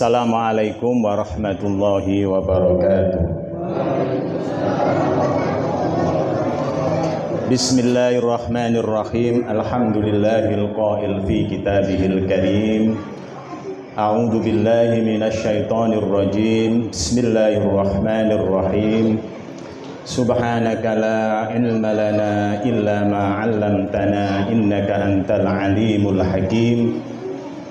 Assalamualaikum warahmatullahi wabarakatuh. Bismillahirrahmanirrahim. Alhamdulillahil qail fi kitabihil karim. A'udzu billahi minasy syaithanir rajim. Bismillahirrahmanirrahim. Subhanaka la ilma lana illa ma 'allamtana innaka antal alimul hakim.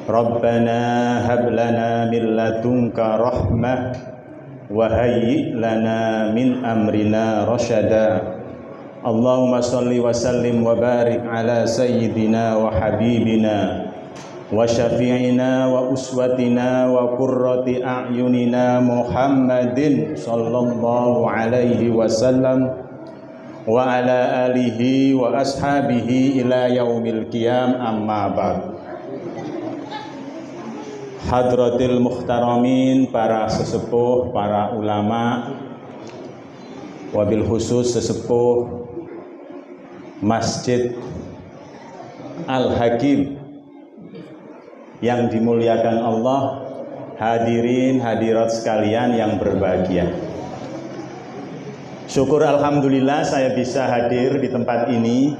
Rabbana hab lana min ladunka rahmah wa hayyi lana min amrina rasyada. Allahumma shalli wa sallim wa barik ala sayyidina wa habibina wa syafi'ina wa uswatina wa qurrati a'yunina Muhammadin sallallahu alaihi wasallam wa ala alihi wa ashabihi ila yaumil qiyam, amma ba'd. Hadratil muhtaramin, para sesepuh, para ulama, wabil khusus sesepuh Masjid Al-Hakim yang dimuliakan Allah, hadirin hadirat sekalian yang berbahagia. Syukur alhamdulillah saya bisa hadir di tempat ini,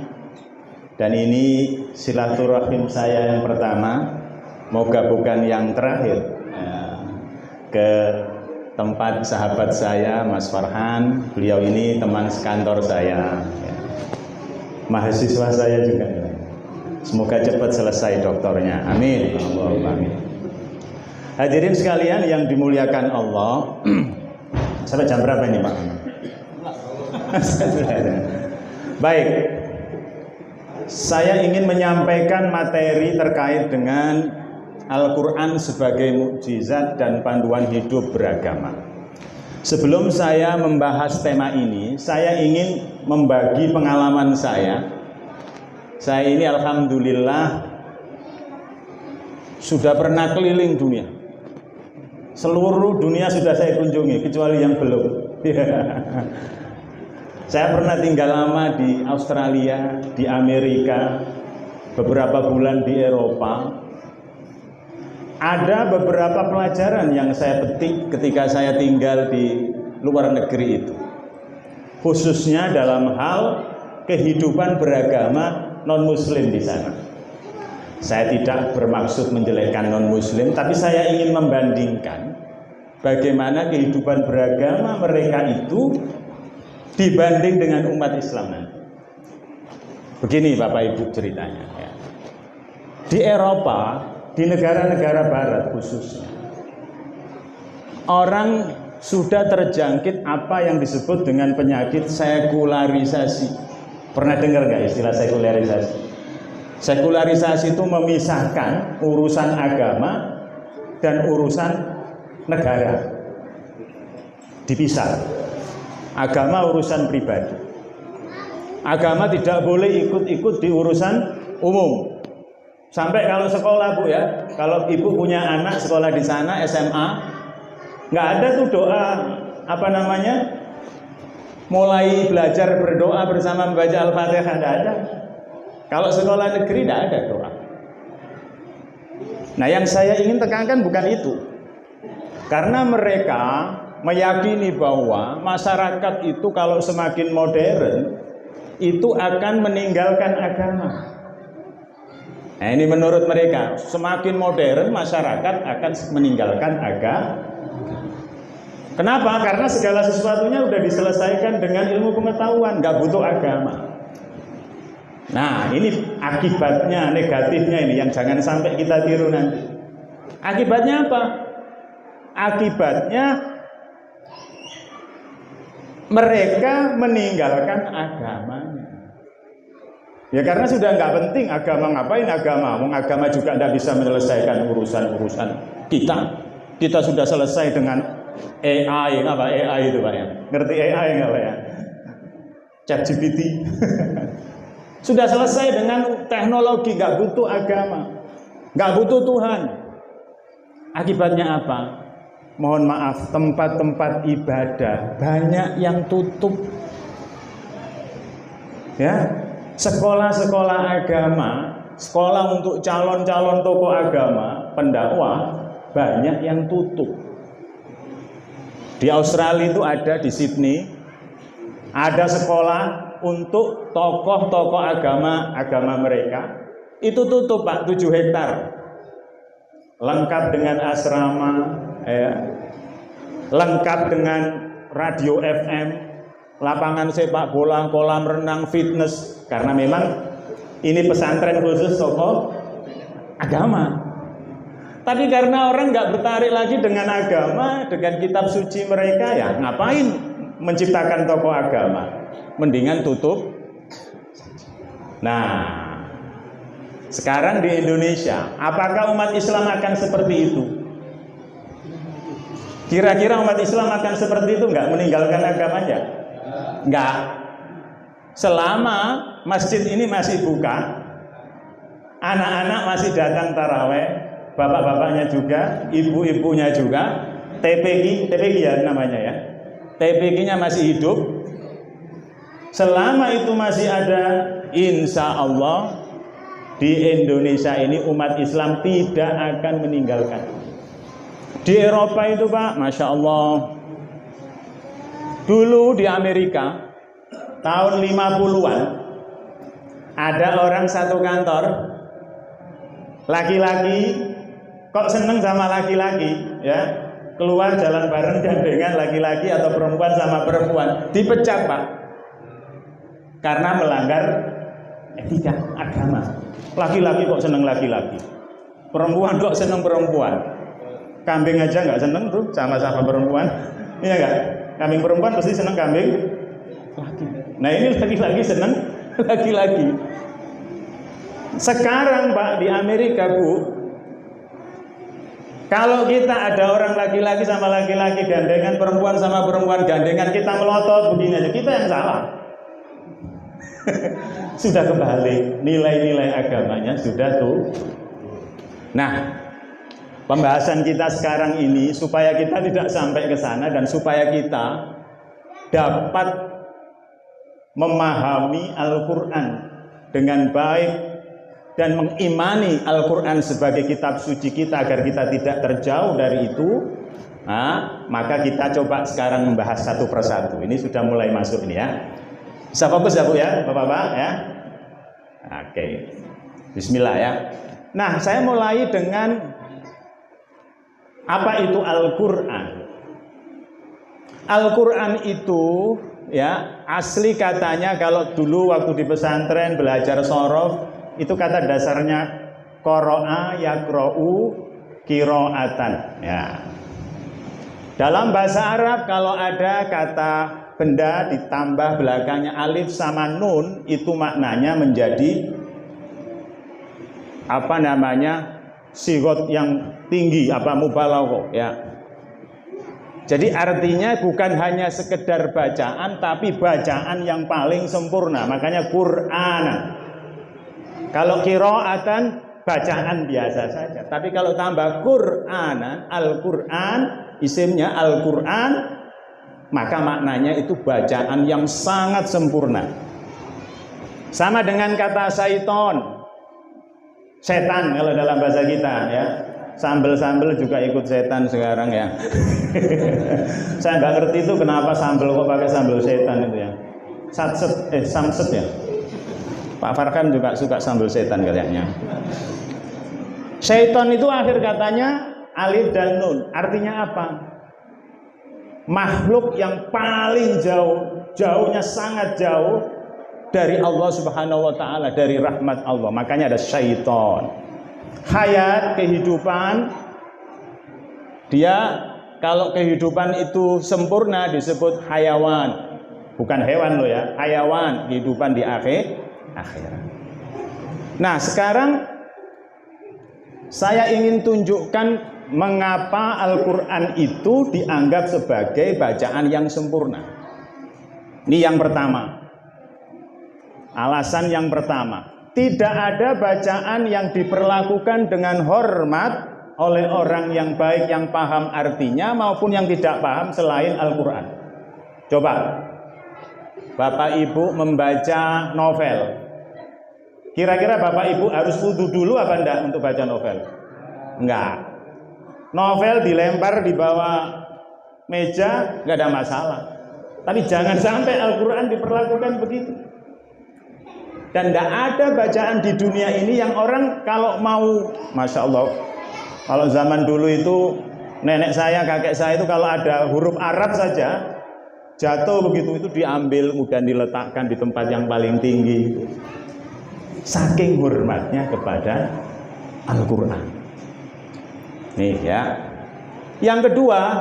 dan ini silaturahim saya yang pertama. Moga bukan yang terakhir ke tempat sahabat saya Mas Farhan. Beliau ini teman sekantor saya, mahasiswa saya juga. Semoga cepat selesai doktornya, amin. Allahumma amin. Hadirin sekalian yang dimuliakan Allah, sampai jam berapa ini Pak? Baik, saya ingin menyampaikan materi terkait dengan Al-Quran sebagai mukjizat dan panduan hidup beragama. Sebelum saya membahas tema ini, saya ingin membagi pengalaman saya. Saya ini alhamdulillah sudah pernah keliling dunia. Seluruh dunia sudah saya kunjungi, kecuali yang belum. Saya pernah tinggal lama di Australia, di Amerika, beberapa bulan di Eropa. Ada beberapa pelajaran yang saya petik ketika saya tinggal di luar negeri itu, khususnya dalam hal kehidupan beragama non-muslim di sana. Saya tidak bermaksud menjelekkan non-muslim, tapi saya ingin membandingkan bagaimana kehidupan beragama mereka itu dibanding dengan umat Islam nanti. Begini Bapak Ibu ceritanya ya. Di Eropa, di negara-negara barat khususnya, orang sudah terjangkit apa yang disebut dengan penyakit sekularisasi. Pernah dengar nggak istilah sekularisasi? Sekularisasi itu memisahkan urusan agama dan urusan negara, dipisah. Agama urusan pribadi, agama tidak boleh ikut-ikut di urusan umum. Sampai kalau sekolah Bu ya, kalau ibu punya anak sekolah di sana SMA, nggak ada tuh doa mulai belajar berdoa bersama membaca Al-Fatihah, nggak ada. Kalau sekolah negeri nggak ada doa. Nah, yang saya ingin tekankan bukan itu, karena mereka meyakini bahwa masyarakat itu kalau semakin modern itu akan meninggalkan agama. Nah, ini menurut mereka, semakin modern masyarakat akan meninggalkan agama. Kenapa? Karena segala sesuatunya sudah diselesaikan dengan ilmu pengetahuan, nggak butuh agama. Nah, ini akibatnya, negatifnya ini yang jangan sampai kita tiru nanti. Akibatnya apa? Akibatnya mereka meninggalkan agamanya. Ya karena sudah nggak penting agama, ngapain agama? Agama juga tidak bisa menyelesaikan urusan-urusan kita. Kita sudah selesai dengan AI, apa AI itu Pak ya? Ngerti AI nggak Pak ya? ChatGPT. Sudah selesai dengan teknologi, nggak butuh agama, nggak butuh Tuhan. Akibatnya apa? Mohon maaf, tempat-tempat ibadah banyak yang tutup. Ya. Sekolah-sekolah agama, sekolah untuk calon-calon tokoh agama, pendakwah, banyak yang tutup. Di Australia itu ada, di Sydney ada sekolah untuk tokoh-tokoh agama mereka, itu tutup Pak, 7 hektar, lengkap dengan asrama, ya, lengkap dengan radio FM, lapangan sepak bola, kolam renang, fitness, karena memang ini pesantren khusus tokoh agama. Tapi karena orang nggak bertarik lagi dengan agama, dengan kitab suci mereka, ya ngapain menciptakan tokoh agama, mendingan tutup. Nah, sekarang di Indonesia, apakah umat Islam akan seperti itu? Kira-kira umat Islam akan seperti itu nggak, meninggalkan agamanya? Nggak. Selama masjid ini masih buka, anak-anak masih datang taraweh, bapak-bapaknya juga, ibu-ibunya juga, TPQ ya namanya ya, TPQ-nya masih hidup. Selama itu masih ada, insya Allah di Indonesia ini umat Islam tidak akan meninggalkan. Di Eropa itu Pak, Masya Allah, dulu di Amerika tahun 50-an ada orang satu kantor, laki-laki kok seneng sama laki-laki, ya, keluar jalan bareng gandengan laki-laki atau perempuan sama perempuan, dipecat Pak, karena melanggar etika agama. Laki-laki kok seneng laki-laki, perempuan kok seneng perempuan. Kambing aja nggak seneng tuh sama-sama perempuan, iya nggak? Kambing perempuan pasti seneng kambing laki. Nah ini laki-laki seneng laki-laki. Sekarang Pak di Amerika Bu, kalau kita ada orang laki-laki sama laki-laki gandengan, perempuan sama perempuan gandengan, kita melotot begini aja, kita yang salah. Sudah kembali, nilai-nilai agamanya sudah tuh. Nah, pembahasan kita sekarang ini supaya kita tidak sampai ke sana dan supaya kita dapat memahami Al-Quran dengan baik dan mengimani Al-Quran sebagai kitab suci kita agar kita tidak terjauh dari itu. Nah, maka kita coba sekarang membahas satu persatu. Ini sudah mulai masuk ini ya. Bisa fokus ya Bu ya, Bapak-bapak ya. Oke, Bismillah ya. Nah, saya mulai dengan apa itu Al-Quran. Al-Quran itu ya asli katanya, kalau dulu waktu di pesantren belajar sorof, itu kata dasarnya qara'a yaqra'u qira'atan ya. Dalam bahasa Arab kalau ada kata benda ditambah belakangnya alif sama nun, itu maknanya menjadi apa namanya, sigot yang tinggi, apa mubalaghah ya. Jadi artinya bukan hanya sekedar bacaan, tapi bacaan yang paling sempurna, makanya Quran. Kalau qiraatan bacaan biasa saja, tapi kalau tambah Quranan, Al-Quran, isimnya Al-Quran, maka maknanya itu bacaan yang sangat sempurna. Sama dengan kata syaiton, setan kalau dalam bahasa kita ya. Sambel-sambel juga ikut setan sekarang ya. Saya nggak ngerti itu kenapa sambel kok pakai sambel setan itu ya. Samset ya. Pak Farkan juga suka sambel setan kayaknya. Syaiton itu akhir katanya alif dan nun. Artinya apa? Makhluk yang paling jauh, jauhnya sangat jauh dari Allah Subhanahu wa taala, dari rahmat Allah. Makanya ada syaiton. Hayat, kehidupan, dia kalau kehidupan itu sempurna disebut hayawan, bukan hewan loh ya, hayawan, kehidupan di akhirat. Nah sekarang saya ingin tunjukkan mengapa Al-Quran itu dianggap sebagai bacaan yang sempurna. Ini yang pertama, alasan yang pertama. Tidak ada bacaan yang diperlakukan dengan hormat oleh orang yang baik, yang paham artinya maupun yang tidak paham selain Al-Quran. Coba Bapak Ibu membaca novel, kira-kira Bapak Ibu harus wudu dulu apa enggak untuk baca novel? Enggak. Novel dilempar di bawah meja nggak ada masalah. Tapi jangan sampai Al-Quran diperlakukan begitu. Dan tidak ada bacaan di dunia ini yang orang kalau mau, Masya Allah, kalau zaman dulu itu nenek saya, kakek saya itu kalau ada huruf Arab saja jatuh begitu itu diambil kemudian diletakkan di tempat yang paling tinggi. Saking hormatnya kepada Al-Quran. Nih ya. Yang kedua,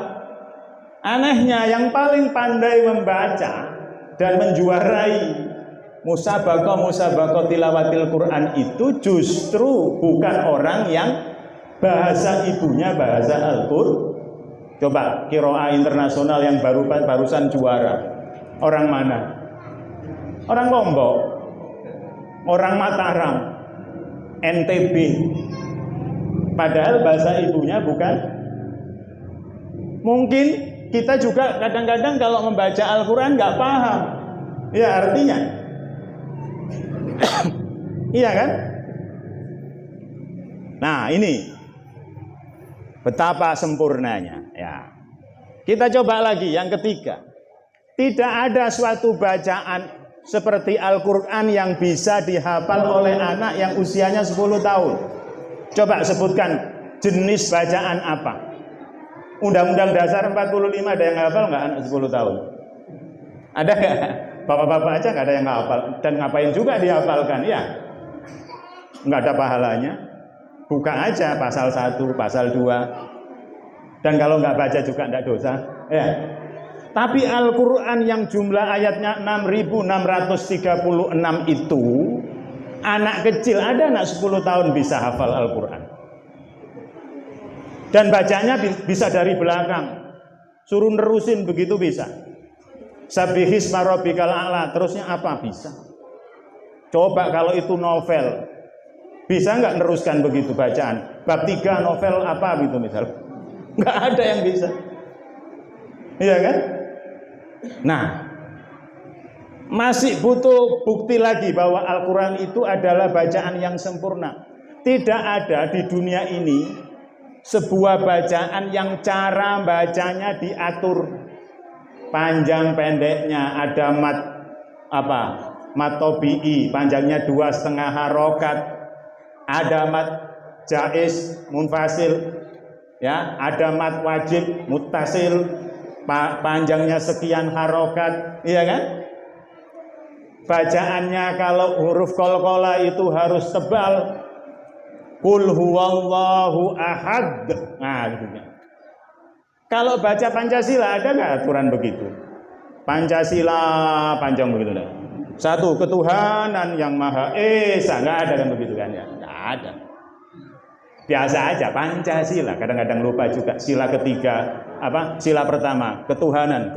anehnya yang paling pandai membaca dan menjuarai musabaqah tilawatil Quran itu justru bukan orang yang bahasa ibunya bahasa Al-Quran. Coba qiraah internasional yang barusan juara. Orang mana? Orang Lombok, orang Mataram, NTB. Padahal bahasa ibunya bukan. Mungkin kita juga kadang-kadang kalau membaca Al-Quran nggak paham. Ya artinya. Iya kan? Nah ini betapa sempurnanya ya. Kita coba lagi yang ketiga. Tidak ada suatu bacaan seperti Al-Quran yang bisa dihafal oleh anak yang usianya 10 tahun. Coba sebutkan jenis bacaan apa? Undang-Undang Dasar 45 ada yang hafal nggak anak 10 tahun? Ada nggak? Bapak-bapak aja nggak ada yang hafal. Dan ngapain juga dihafalkan ya? Nggak ada pahalanya. Buka aja pasal 1, pasal 2. Dan kalau nggak baca juga nggak dosa. Ya. Tapi Al-Quran yang jumlah ayatnya 6.636 itu, anak kecil, ada anak 10 tahun bisa hafal Al-Quran. Dan bacanya bisa dari belakang. Suruh nerusin begitu bisa. Sabihis marobikal a'la, terusnya apa? Bisa. Coba kalau itu novel, bisa nggak neruskan begitu bacaan? Bab 3 novel apa gitu misal? Nggak ada yang bisa. Iya kan? Nah, masih butuh bukti lagi bahwa Al-Quran itu adalah bacaan yang sempurna. Tidak ada di dunia ini sebuah bacaan yang cara bacanya diatur panjang pendeknya, ada mat tobi'i, panjangnya 2,5 harokat, ada mat jaiz munfasil, ya, ada mat wajib muttasil, panjangnya sekian harokat, iya kan? Bacaannya kalau huruf qalqalah itu harus tebal. Qul huwallahu ahad. Nah, gitu. Kalau baca Pancasila ada nggak aturan begitu? Pancasila panjang begitu dah. 1, ketuhanan yang Maha Esa, nggak ada kan begitu kan ya? Nggak ada. Biasa aja Pancasila. Kadang-kadang lupa juga sila ketiga. Sila pertama, kehutanan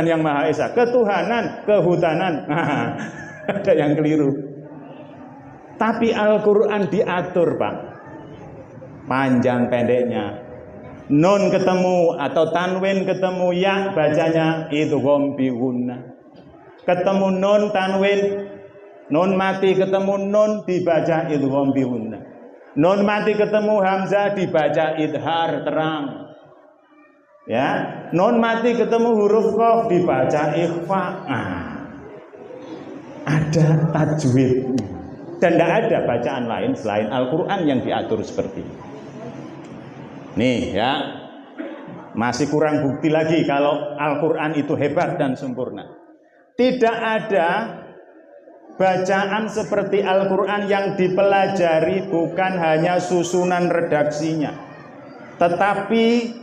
yang Maha Esa, kehutanan. Nah, ada yang keliru. Tapi Al-Quran diatur, Pak, panjang pendeknya. Nun ketemu atau tanwin ketemu ya, bacanya itu gombiuna. Ketemu nun tanwin, nun mati ketemu nun dibaca itu gombiuna. Nun mati ketemu hamzah dibaca idhar terang. Ya, nun mati ketemu huruf qaf dibaca ikhfa. Ada tajwid. Dan tidak ada bacaan lain selain Al-Quran yang diatur seperti ini. Nih ya, masih kurang bukti lagi kalau Al-Quran itu hebat dan sempurna. Tidak ada bacaan seperti Al-Quran yang dipelajari bukan hanya susunan redaksinya, tetapi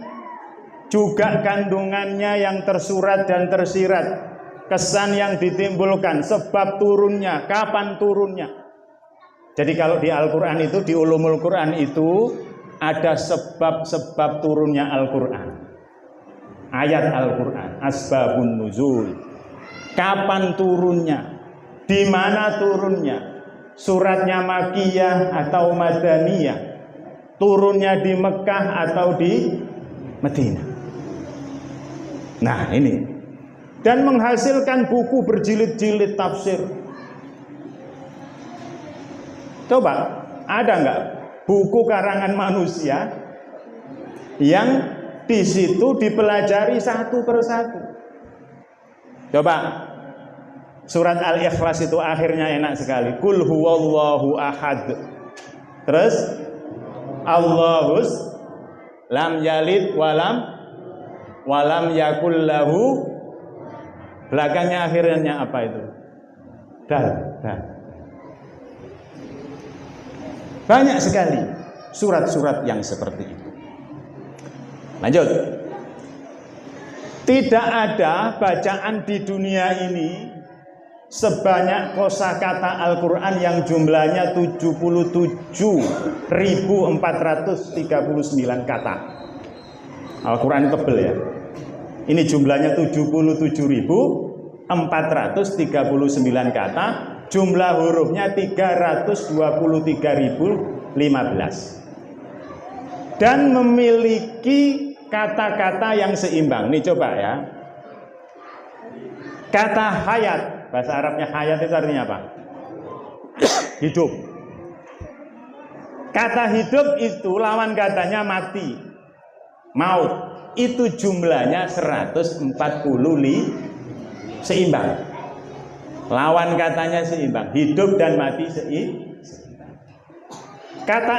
juga kandungannya yang tersurat dan tersirat, kesan yang ditimbulkan, sebab turunnya, kapan turunnya. Jadi kalau di Al-Quran itu, di Ulumul Quran itu ada sebab-sebab turunnya Al-Quran. Ayat Al-Quran, asbabun nuzul. Kapan turunnya? Di mana turunnya? Suratnya Makkiyah atau Madaniyah? Turunnya di Mekah atau di Madinah? Nah ini. Dan menghasilkan buku berjilid-jilid tafsir. Coba, ada nggak buku karangan manusia yang di situ dipelajari satu persatu. Coba surat Al-Ikhlas itu akhirnya enak sekali. Qul huwallahu ahad. Terus Allahus lam yalid walam yakul lahu. Belakangnya akhirnya apa itu? Dal. Banyak sekali surat-surat yang seperti itu. Lanjut. Tidak ada bacaan di dunia ini sebanyak kosakata Al-Quran yang jumlahnya 77.439 kata. Al-Quran tebel ya. Ini jumlahnya 77.439 kata. Jumlah hurufnya 323.015. Dan memiliki kata-kata yang seimbang. Nih coba ya. Kata hayat, bahasa Arabnya hayat itu artinya apa? Hidup. Kata hidup itu lawan katanya mati, maut. Itu jumlahnya 145 seimbang. Lawan katanya seimbang. Hidup dan mati seimbang. Kata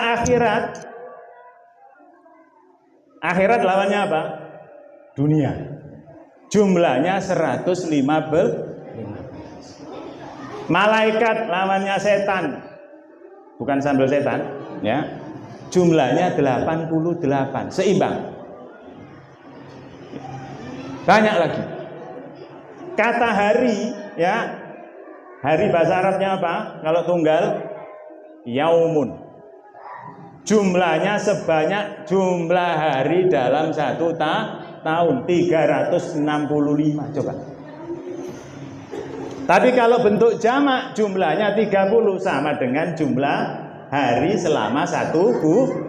akhirat lawannya apa? Dunia. Jumlahnya 115. Malaikat lawannya setan. Bukan sambal setan, ya. Jumlahnya 88, seimbang. Banyak lagi. Kata hari, ya. Hari bahasa Arabnya apa? Kalau tunggal yaumun. Jumlahnya sebanyak jumlah hari dalam satu tahun 365. Coba. Tapi kalau bentuk jamak jumlahnya 30 sama dengan jumlah hari selama satu bulan.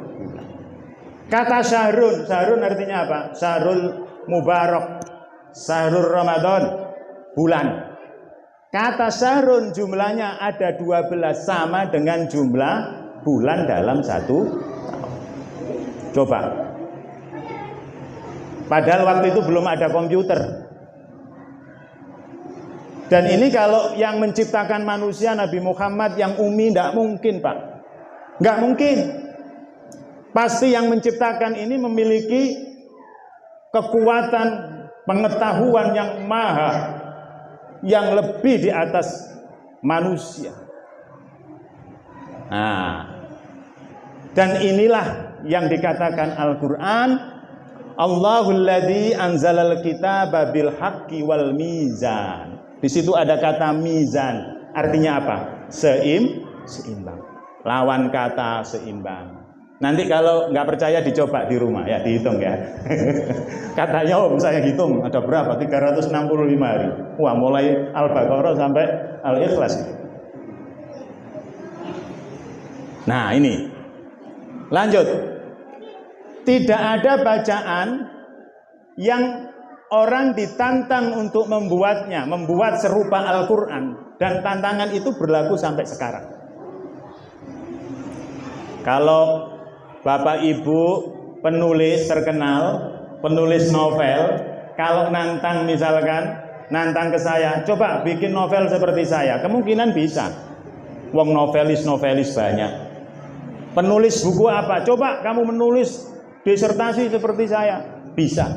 Kata syahrun, syahrun artinya apa? Syahrul mubarak, syahrul Ramadan, bulan. Kata syahrun jumlahnya ada 12 sama dengan jumlah bulan dalam satu tahun. Coba. Padahal waktu itu belum ada komputer. Dan ini kalau yang menciptakan manusia Nabi Muhammad yang umi, tidak mungkin Pak. Nggak mungkin. Pasti yang menciptakan ini memiliki kekuatan pengetahuan yang maha, yang lebih di atas manusia. Nah, dan inilah yang dikatakan Al-Quran, Allahul ladzi anzalal kitaba bil haqqi wal mizan. Di situ ada kata mizan, artinya apa? Seimbang. Lawan kata seimbang. Nanti kalau nggak percaya dicoba di rumah ya, dihitung ya. Katanya om saya hitung ada berapa? 365 hari. Wah, mulai Al-Baqarah sampai Al-Ikhlas itu. Nah, ini. Lanjut. Tidak ada bacaan yang orang ditantang untuk membuat serupa Al-Quran, dan tantangan itu berlaku sampai sekarang. Kalau Bapak Ibu penulis terkenal, penulis novel, kalau nantang misalkan, nantang ke saya, coba bikin novel seperti saya, kemungkinan bisa. Wong novelis banyak. Penulis buku apa? Coba kamu menulis disertasi seperti saya, bisa.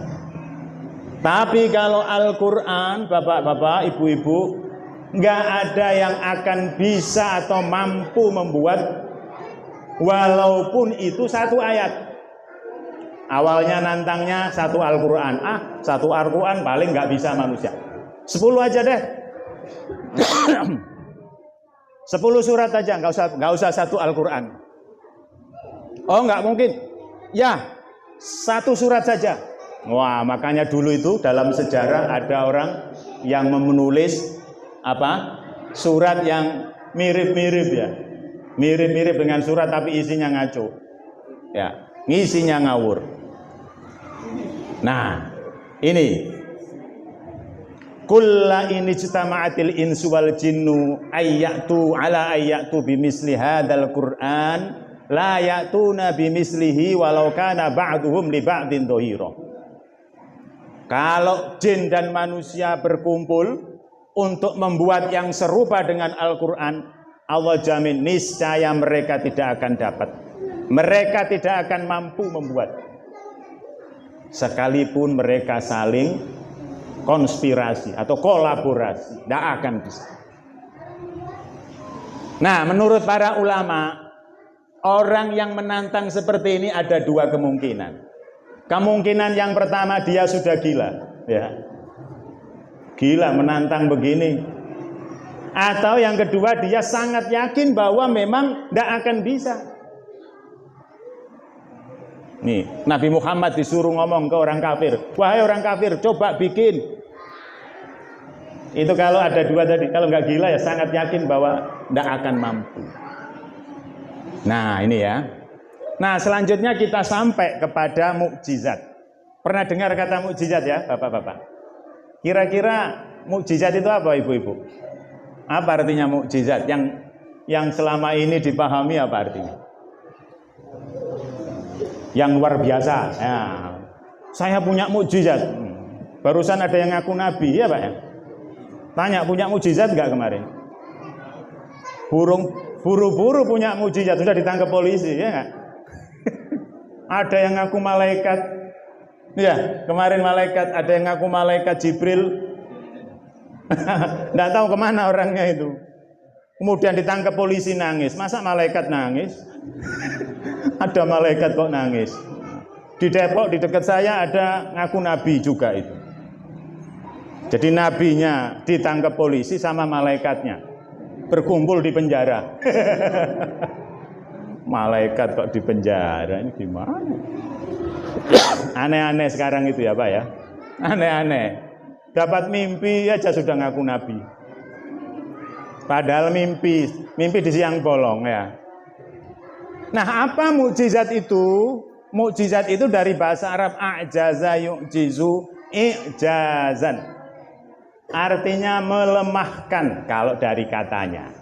Tapi kalau Al-Quran, bapak-bapak, ibu-ibu, nggak ada yang akan bisa atau mampu membuat, walaupun itu satu ayat. Awalnya nantangnya satu Al-Quran. Satu Al-Quran paling nggak bisa manusia. 10 aja deh. 10 surat aja, nggak usah satu Al-Quran. Oh, nggak mungkin. Ya, satu surat saja. Wah, makanya dulu itu dalam sejarah ada orang yang menulis surat yang mirip-mirip ya. Mirip-mirip dengan surat tapi isinya ngaco. Ya, isinya ngawur. Nah, ini kulla ini ijtama'atil insu wal jinnu ayyatu ala ayyatu bimisli hadzal Qur'an la ya'tuna bimislihi walau kana ba'duhum li ba'din dhahira. Kalau jin dan manusia berkumpul untuk membuat yang serupa dengan Al-Quran, Allah jamin niscaya mereka tidak akan dapat. Mereka tidak akan mampu membuat. Sekalipun mereka saling konspirasi atau kolaborasi, tidak akan bisa. Nah, menurut para ulama, orang yang menantang seperti ini ada dua kemungkinan. Kemungkinan yang pertama, dia sudah gila, ya. Gila menantang begini. Atau yang kedua, dia sangat yakin bahwa memang tidak akan bisa. Nih, Nabi Muhammad disuruh ngomong ke orang kafir, wahai orang kafir, coba bikin. Itu kalau ada dua tadi, kalau nggak gila ya sangat yakin bahwa tidak akan mampu. Nah, ini ya. Nah, selanjutnya kita sampai kepada mukjizat. Pernah dengar kata mukjizat ya, Bapak-bapak? Kira-kira mukjizat itu apa, Ibu-ibu? Apa artinya mukjizat? Yang selama ini dipahami apa artinya? Yang luar biasa. Ya. Saya punya mukjizat. Barusan ada yang ngaku nabi, ya Pak ya? Tanya, punya mukjizat enggak kemarin? Buru-buru punya mukjizat, sudah ditangkap polisi, ya enggak? Ada yang ngaku malaikat. Ya, kemarin malaikat, ada yang ngaku malaikat Jibril. Nggak tahu kemana orangnya itu. Kemudian ditangkap polisi, nangis. Masa malaikat nangis? Ada malaikat kok nangis. Di Depok, di dekat saya ada ngaku nabi juga itu. Jadi nabinya ditangkap polisi sama malaikatnya. Berkumpul di penjara. Malaikat kok di penjara, ini gimana? Aneh-aneh sekarang itu ya Pak ya. Aneh-aneh. Dapat mimpi aja sudah ngaku nabi. Padahal mimpi di siang bolong ya. Nah, apa mukjizat itu? Mukjizat itu dari bahasa Arab a'jaza yu'jizu i'jazan. Artinya melemahkan kalau dari katanya.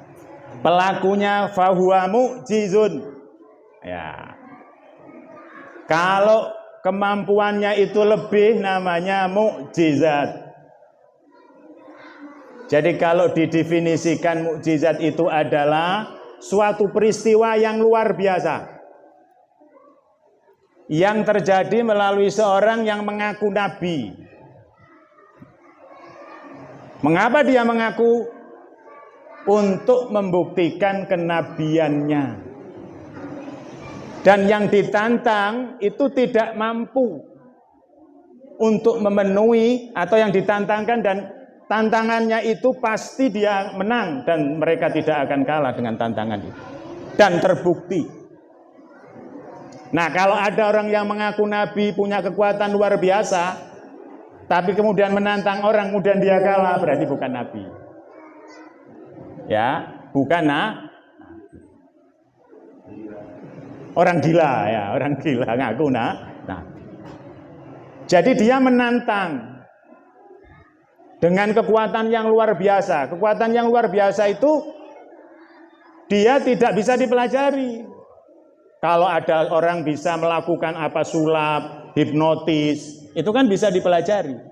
Pelakunya fahuwa mu'jizun. Ya. Kalau kemampuannya itu lebih namanya mukjizat. Jadi kalau didefinisikan mukjizat itu adalah suatu peristiwa yang luar biasa yang terjadi melalui seorang yang mengaku nabi. Mengapa dia mengaku? Untuk membuktikan kenabiannya. Dan yang ditantang itu tidak mampu untuk memenuhi, atau yang ditantangkan dan tantangannya itu pasti dia menang dan mereka tidak akan kalah dengan tantangan itu. Dan terbukti. Nah, kalau ada orang yang mengaku nabi punya kekuatan luar biasa, tapi kemudian menantang orang, kemudian dia kalah, berarti bukan nabi. Ya, bukan orang gila ya, orang gila ngaku nabi. Jadi dia menantang dengan kekuatan yang luar biasa. Kekuatan yang luar biasa itu dia tidak bisa dipelajari. Kalau ada orang bisa melakukan apa sulap, hipnotis, itu kan bisa dipelajari.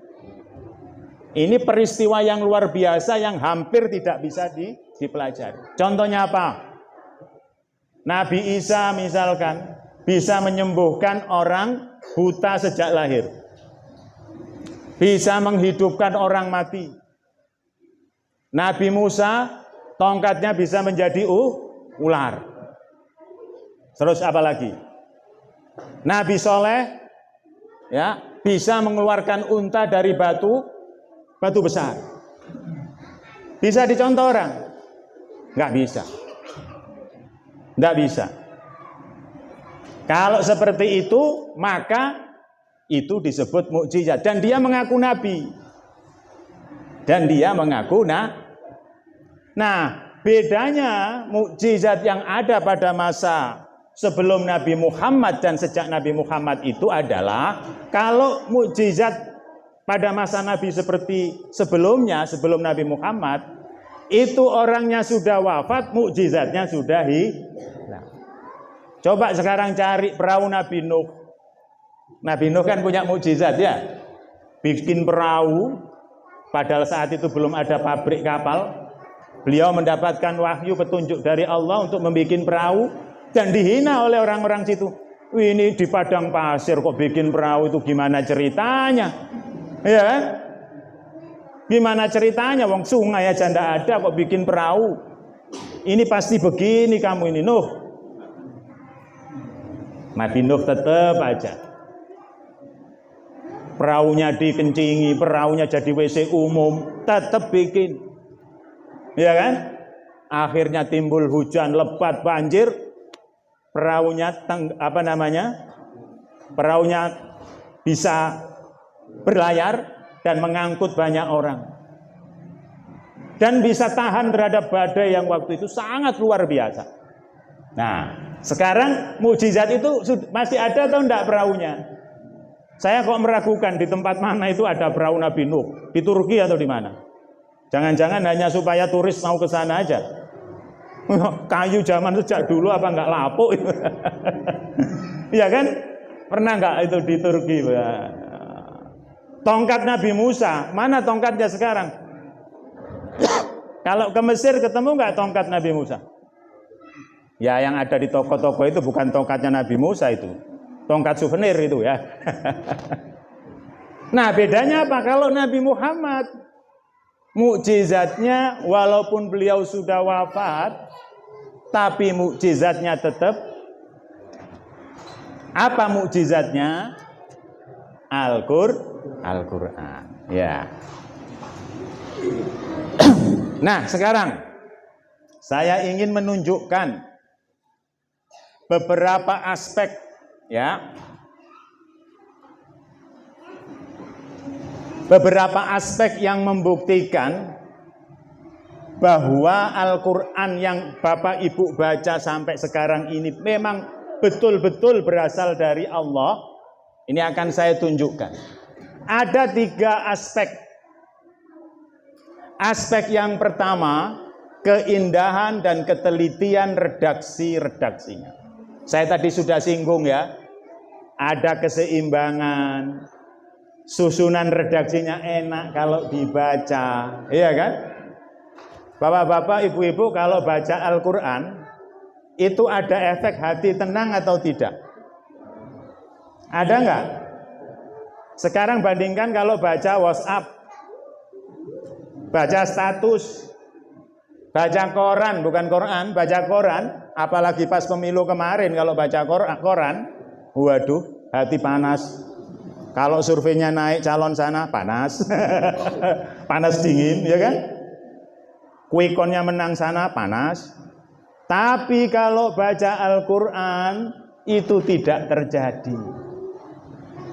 Ini peristiwa yang luar biasa yang hampir tidak bisa dipelajari. Contohnya apa? Nabi Isa misalkan bisa menyembuhkan orang buta sejak lahir. Bisa menghidupkan orang mati. Nabi Musa tongkatnya bisa menjadi ular. Terus apa lagi? Nabi Soleh ya bisa mengeluarkan unta dari batu besar. Bisa dicontoh orang? Nggak bisa. Nggak bisa. Kalau seperti itu, maka itu disebut mukjizat. Dan dia mengaku nabi. Dan dia mengaku Nah, bedanya mukjizat yang ada pada masa sebelum Nabi Muhammad dan sejak Nabi Muhammad itu adalah kalau mukjizat pada masa Nabi seperti sebelumnya, sebelum Nabi Muhammad, itu orangnya sudah wafat, mukjizatnya sudah hilang. Coba sekarang cari perahu Nabi Nuh. Nabi Nuh kan punya mukjizat ya. Bikin perahu, padahal saat itu belum ada pabrik kapal. Beliau mendapatkan wahyu petunjuk dari Allah untuk membuat perahu dan dihina oleh orang-orang situ. Wih, ini di padang pasir kok bikin perahu, itu gimana ceritanya? Ya kan? Gimana ceritanya? Wong sungai aja ndak ada kok bikin perahu. Ini pasti begini kamu ini Nuh. Nabi Nuh tetap aja. Perahunya dikencingi, perahunya jadi WC umum, tetap bikin. Ya kan? Akhirnya timbul hujan lebat, banjir, perahunya perahunya bisa berlayar dan mengangkut banyak orang. Dan bisa tahan terhadap badai yang waktu itu sangat luar biasa. Nah, sekarang mukjizat itu masih ada atau enggak perahunya? Saya kok meragukan di tempat mana itu ada perahu Nabi Nuh, di Turki atau di mana? Jangan-jangan hanya supaya turis mau ke sana aja. Kayu zaman sejak dulu apa enggak lapuk? Iya kan? Pernah enggak itu di Turki? Tongkat Nabi Musa, mana tongkatnya sekarang? Kalau ke Mesir ketemu enggak tongkat Nabi Musa? Ya yang ada di toko-toko itu bukan tongkatnya Nabi Musa itu. Tongkat souvenir itu ya. Nah bedanya apa? Kalau Nabi Muhammad mukjizatnya walaupun beliau sudah wafat, tapi mukjizatnya tetap. Apa mukjizatnya? Al-Qur'an. Ya. Nah sekarang saya ingin menunjukkan beberapa aspek ya. Beberapa aspek yang membuktikan bahwa Al-Qur'an yang Bapak Ibu baca sampai sekarang ini memang betul-betul berasal dari Allah. Ini akan saya tunjukkan. Ada 3 aspek. Aspek yang pertama, keindahan dan ketelitian redaksinya. Saya tadi sudah singgung ya, ada keseimbangan, susunan redaksinya enak kalau dibaca, iya kan? Bapak-bapak, ibu-ibu kalau baca Al-Quran, itu ada efek hati tenang atau tidak? Ada nggak? Sekarang bandingkan kalau baca WhatsApp, baca status, baca koran, bukan Quran, baca koran, apalagi pas pemilu kemarin kalau baca koran, waduh, hati panas. Kalau surveinya naik calon sana, panas. Panas dingin, ya kan? Quick count-nya menang sana, panas. Tapi kalau baca Al-Quran, itu tidak terjadi.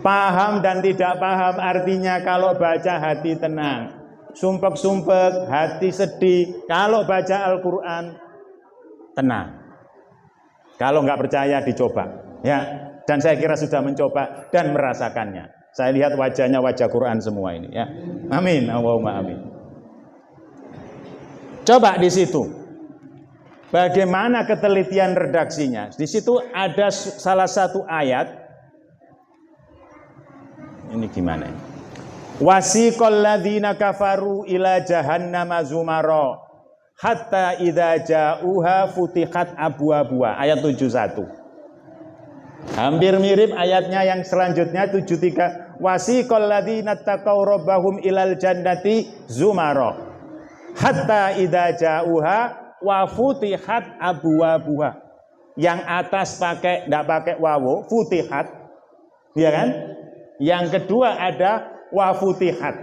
Paham dan tidak paham artinya kalau baca hati tenang. Sumpek-sumpek, hati sedih. Kalau baca Al-Quran, tenang. Kalau nggak percaya, dicoba. Ya. Dan saya kira sudah mencoba dan merasakannya. Saya lihat wajahnya wajah Quran semua ini ya. Amin, Allahumma amin. Coba di situ. Bagaimana ketelitian redaksinya? Di situ ada salah satu ayat. Ini gimana? Wasiqal ladzina kafaru ila jahannama zumara hatta idza ja'uha futihat abwabuha. Ayat 71. Hampir mirip ayatnya yang selanjutnya 73. Wasiqal ladzina taqaw rabbahum ilal jannati zumara hatta idza ja'uha wa futihat abwabuha. Yang atas pakai enggak pakai wawu, futihat. Iya kan? Yang kedua ada wa futihat.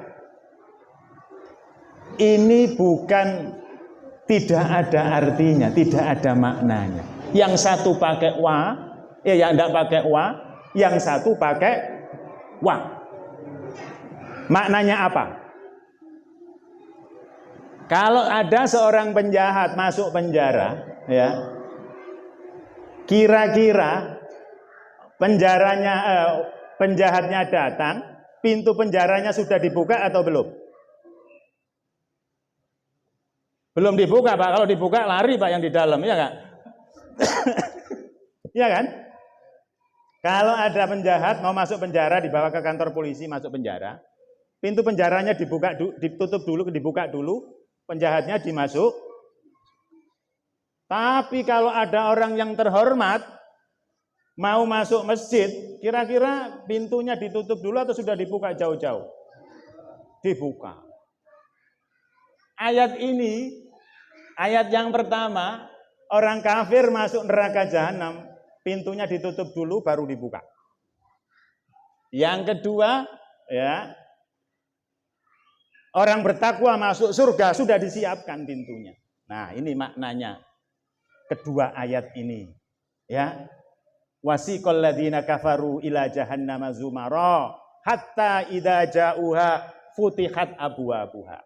Ini bukan tidak ada artinya, tidak ada maknanya. Yang satu pakai wa, yang tidak pakai wa, yang satu pakai wa. Maknanya apa? Kalau ada seorang penjahat masuk penjara, ya, kira-kira penjahatnya datang, pintu penjaranya sudah dibuka atau belum? Belum dibuka, Pak. Kalau dibuka lari, Pak, yang di dalam, ya nggak? Iya kan? Kalau ada penjahat mau masuk penjara, dibawa ke kantor polisi, masuk penjara, pintu penjaranya ditutup dulu, dibuka dulu, penjahatnya dimasuk. Tapi kalau ada orang yang terhormat mau masuk masjid, kira-kira pintunya ditutup dulu atau sudah dibuka jauh-jauh? Dibuka. Ayat ini, ayat yang pertama, orang kafir masuk neraka jahanam, pintunya ditutup dulu baru dibuka. Yang kedua, ya, orang bertakwa masuk surga sudah disiapkan pintunya. Nah, ini maknanya kedua ayat ini. Ya. Wasiqal ladzina kafaru ila jahannama zumara hatta idza ja'uha futihat abwabuha.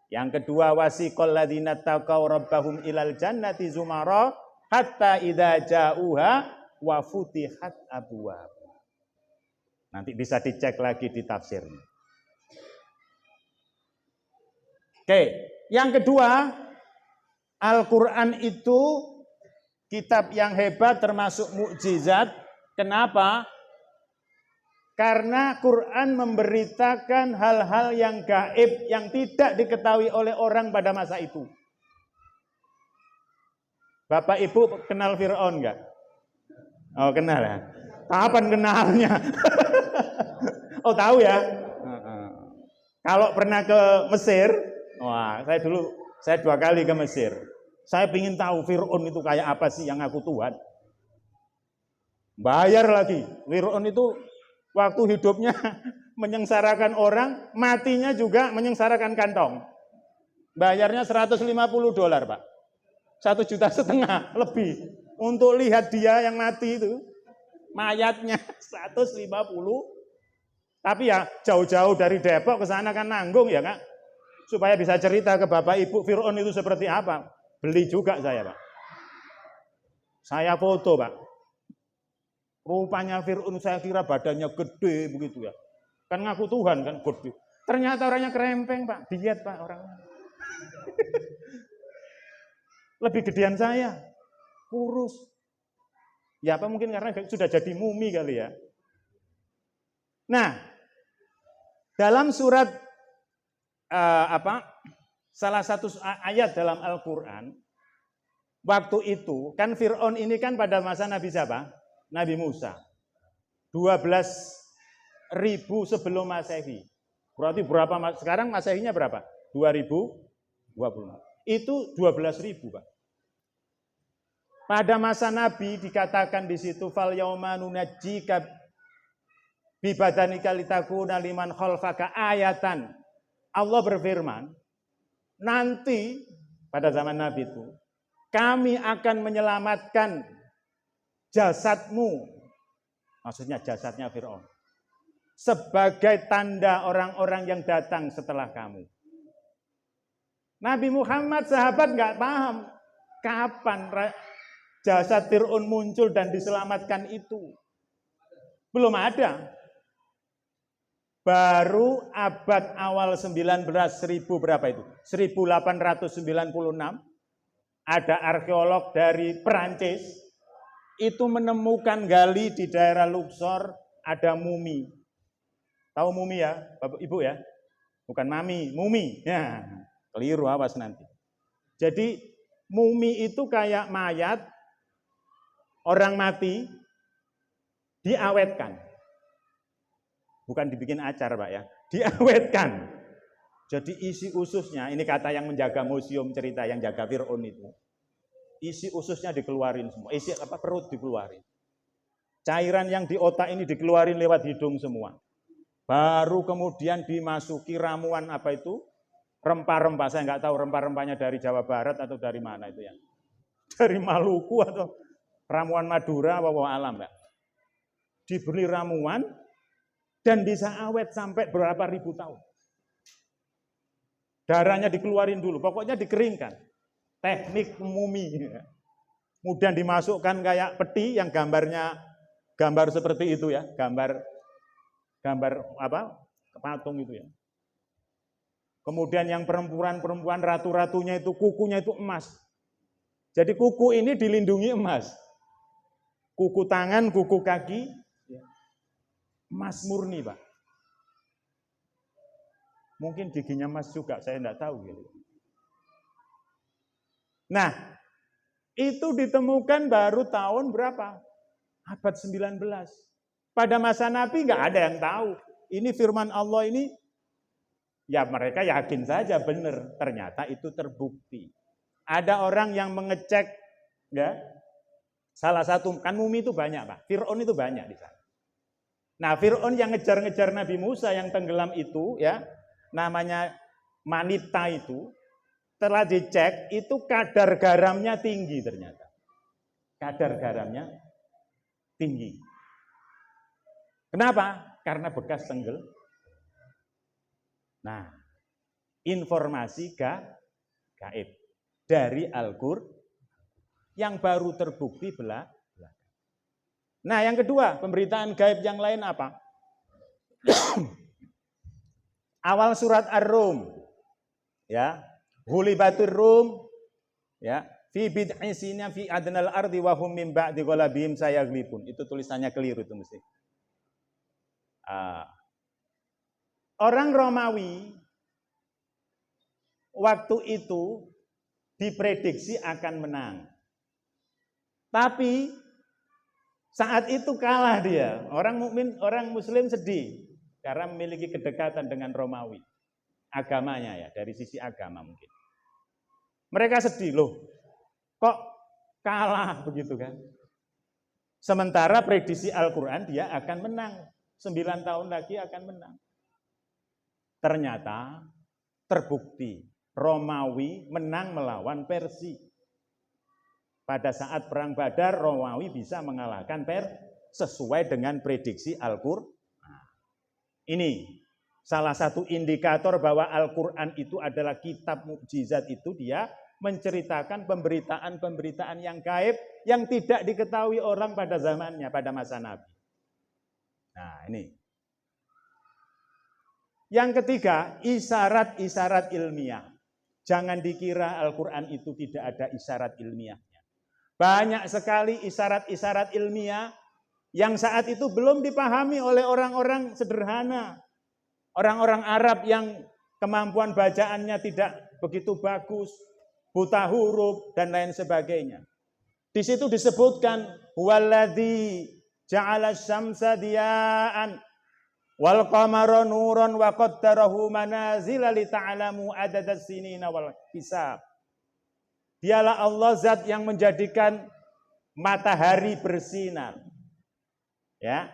Yang kedua, wasiqal ladzina taqaw rabbahum ilal jannati zumara hatta idza ja'uha wa futihat abwabuha. Nanti bisa dicek lagi di tafsirnya. Oke, yang kedua, Al-Qur'an itu kitab yang hebat termasuk mukjizat. Kenapa? Karena Quran memberitakan hal-hal yang gaib yang tidak diketahui oleh orang pada masa itu. Bapak Ibu kenal Fir'aun enggak? Oh, kenal ya. Kapan kenalnya? Oh, tahu ya? Kalau pernah ke Mesir, wah, saya 2 kali ke Mesir. Saya ingin tahu Fir'aun itu kayak apa sih yang ngaku Tuhan. Bayar lagi. Fir'aun itu waktu hidupnya menyengsarakan orang, matinya juga menyengsarakan kantong. Bayarnya $150, Pak. 1,5 juta lebih. Untuk lihat dia yang mati itu. Mayatnya 150. Tapi ya jauh-jauh dari Depok ke sana kan nanggung ya, Kak. Supaya bisa cerita ke Bapak Ibu Fir'aun itu seperti apa. Beli juga saya, Pak. Saya foto, Pak. Rupanya Fir'aun saya kira badannya gede begitu ya. Kan ngaku Tuhan kan gede. Ternyata orangnya kerempeng, Pak. Diet, Pak, orangnya. Lebih gedean saya. Kurus. Ya apa mungkin karena sudah jadi mumi kali ya. Nah, dalam surat salah satu ayat dalam Al-Quran, waktu itu kan Fir'aun ini kan pada masa Nabi siapa? Nabi Musa. 12.000 sebelum Masehi. Berarti berapa sekarang Masehinya berapa? 2020. Itu 12.000, Pak. Pada masa Nabi dikatakan di situ fal yauma nunajjika bi badanika litakuna liman khalfaka ayatan. Allah berfirman, nanti pada zaman Nabi itu kami akan menyelamatkan jasadmu, maksudnya jasadnya Fir'aun, sebagai tanda orang-orang yang datang setelah kamu. Nabi Muhammad sahabat nggak paham kapan jasad Fir'aun muncul dan diselamatkan itu. Belum ada. Baru abad awal 19 berapa itu? 1896 ada arkeolog dari Perancis itu menemukan gali di daerah Luxor ada mumi. Tahu mumi ya, Bapak Ibu ya? Bukan mami, mumi. Ya, keliru awas nanti. Jadi mumi itu kayak mayat orang mati diawetkan. Bukan dibikin acar, Pak ya. Diawetkan. Jadi isi ususnya, ini kata yang menjaga museum cerita yang jaga Fir'aun itu. Isi ususnya dikeluarin semua. Isi perut dikeluarin. Cairan yang di otak ini dikeluarin lewat hidung semua. Baru kemudian dimasuki ramuan apa itu? Rempah-rempah. Saya nggak tahu rempah-rempahnya dari Jawa Barat atau dari mana itu ya. Dari Maluku atau ramuan Madura apa alam, Pak. Diberi ramuan dan bisa awet sampai berapa ribu tahun. Darahnya dikeluarin dulu, pokoknya dikeringkan. Teknik mumi. Kemudian dimasukkan kayak peti yang gambar seperti itu ya, gambar apa? Patung itu ya. Kemudian yang perempuan ratu-ratunya itu kukunya itu emas. Jadi kuku ini dilindungi emas. kuku tangan, kuku kaki, emas murni, Pak. Mungkin giginya emas juga, saya enggak tahu gitu. Nah, itu ditemukan baru tahun berapa? Abad 19. Pada masa Nabi enggak ada yang tahu. Ini firman Allah ini, ya mereka yakin saja benar. Ternyata itu terbukti. Ada orang yang mengecek, ya, salah satu, kan mumi itu banyak, Pak. Fir'aun itu banyak di sana. Nah, Fir'aun yang ngejar-ngejar Nabi Musa yang tenggelam itu, ya, namanya Manita itu, telah dicek, itu kadar garamnya tinggi ternyata. Kadar garamnya tinggi. Kenapa? Karena bekas tenggel. Nah, informasi gaib dari Al-Qur'an yang baru terbukti belakang. Nah, yang kedua, pemberitaan gaib yang lain apa? Awal surat Ar-Rum, ya, Ghulibatur Rum, ya, fi bid'i sinin fi adnal ardi wa hum min ba'di ghalabihim sayaglibun. Itu tulisannya keliru itu mesti. Orang Romawi waktu itu diprediksi akan menang. Tapi saat itu kalah dia. Orang mukmin, orang muslim sedih karena memiliki kedekatan dengan Romawi. Agamanya ya, dari sisi agama mungkin. Mereka sedih, loh. Kok kalah begitu kan? Sementara prediksi Al-Qur'an dia akan menang. 9 tahun lagi akan menang. Ternyata terbukti Romawi menang melawan Persia. Pada saat perang Badar, Romawi bisa mengalahkan Persia sesuai dengan prediksi Al-Qur'an. Ini salah satu indikator bahwa Al-Qur'an itu adalah kitab mukjizat. Itu dia menceritakan pemberitaan-pemberitaan yang gaib yang tidak diketahui orang pada zamannya, pada masa Nabi. Nah, ini. Yang ketiga, isyarat-isyarat ilmiah. Jangan dikira Al-Qur'an itu tidak ada isyarat ilmiahnya. Banyak sekali isyarat-isyarat ilmiah yang saat itu belum dipahami oleh orang-orang sederhana. Orang-orang Arab yang kemampuan bacaannya tidak begitu bagus, buta huruf, dan lain sebagainya. Di situ disebutkan, huwaladzi ja'ala syamsa diya'an wal qamara nuran wa qaddarahu manazila li ta'lamu adadas sinina wal hisab. Dialah Allah zat yang menjadikan matahari bersinar, ya,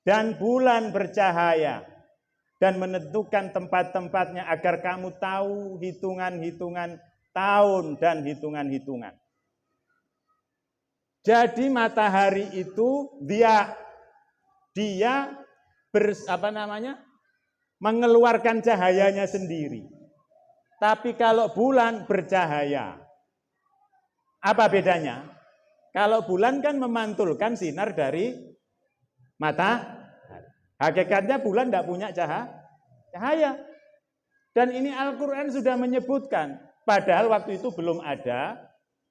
dan bulan bercahaya, dan menentukan tempat-tempatnya agar kamu tahu hitungan-hitungan tahun dan hitungan-hitungan. Jadi matahari itu dia mengeluarkan cahayanya sendiri. Tapi kalau bulan bercahaya, apa bedanya? Kalau bulan kan memantulkan sinar dari matahari. Hakikatnya bulan tidak punya cahaya. Dan ini Al-Qur'an sudah menyebutkan. Padahal waktu itu belum ada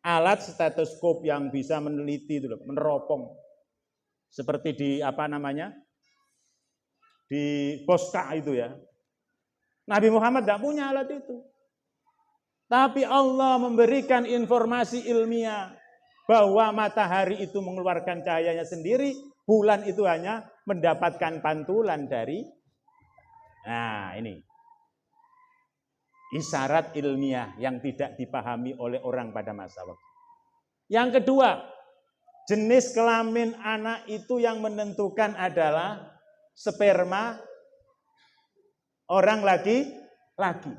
alat stetoskop yang bisa meneliti, meneropong. Seperti di di Boska itu ya. Nabi Muhammad tidak punya alat itu. Tapi Allah memberikan informasi ilmiah bahwa matahari itu mengeluarkan cahayanya sendiri, bulan itu hanya mendapatkan pantulan dari, nah ini. Isyarat ilmiah yang tidak dipahami oleh orang pada masa waktu. Yang kedua, jenis kelamin anak itu yang menentukan adalah sperma orang laki-laki.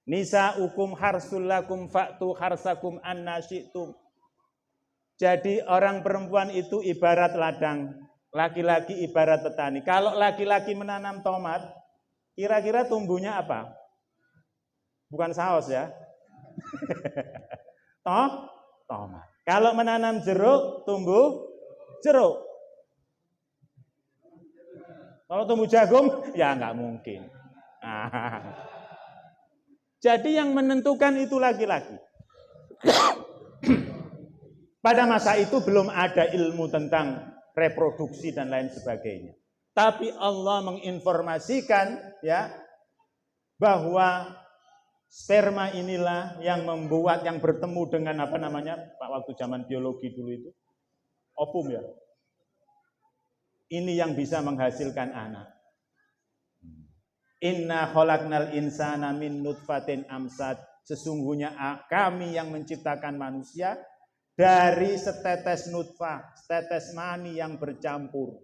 Nisa'ukum harsul lakum fa'tu harsakum anna syi'tum. Jadi orang perempuan itu ibarat ladang, laki-laki ibarat petani. Kalau laki-laki menanam tomat, kira-kira tumbuhnya apa? Bukan saus ya. Tomat. Kalau menanam jeruk, tumbuh jeruk. Kalau tumbuh jagung, ya nggak mungkin. Jadi yang menentukan itu laki-laki. Pada masa itu belum ada ilmu tentang reproduksi dan lain sebagainya. Tapi Allah menginformasikan ya bahwa sperma inilah yang membuat, yang bertemu dengan apa namanya Pak, waktu zaman biologi dulu itu ovum ya. Ini yang bisa menghasilkan anak. Inna khalaqnal insana min nutfatin amsad. Sesungguhnya kami yang menciptakan manusia dari setetes nutfah, setetes mani yang bercampur.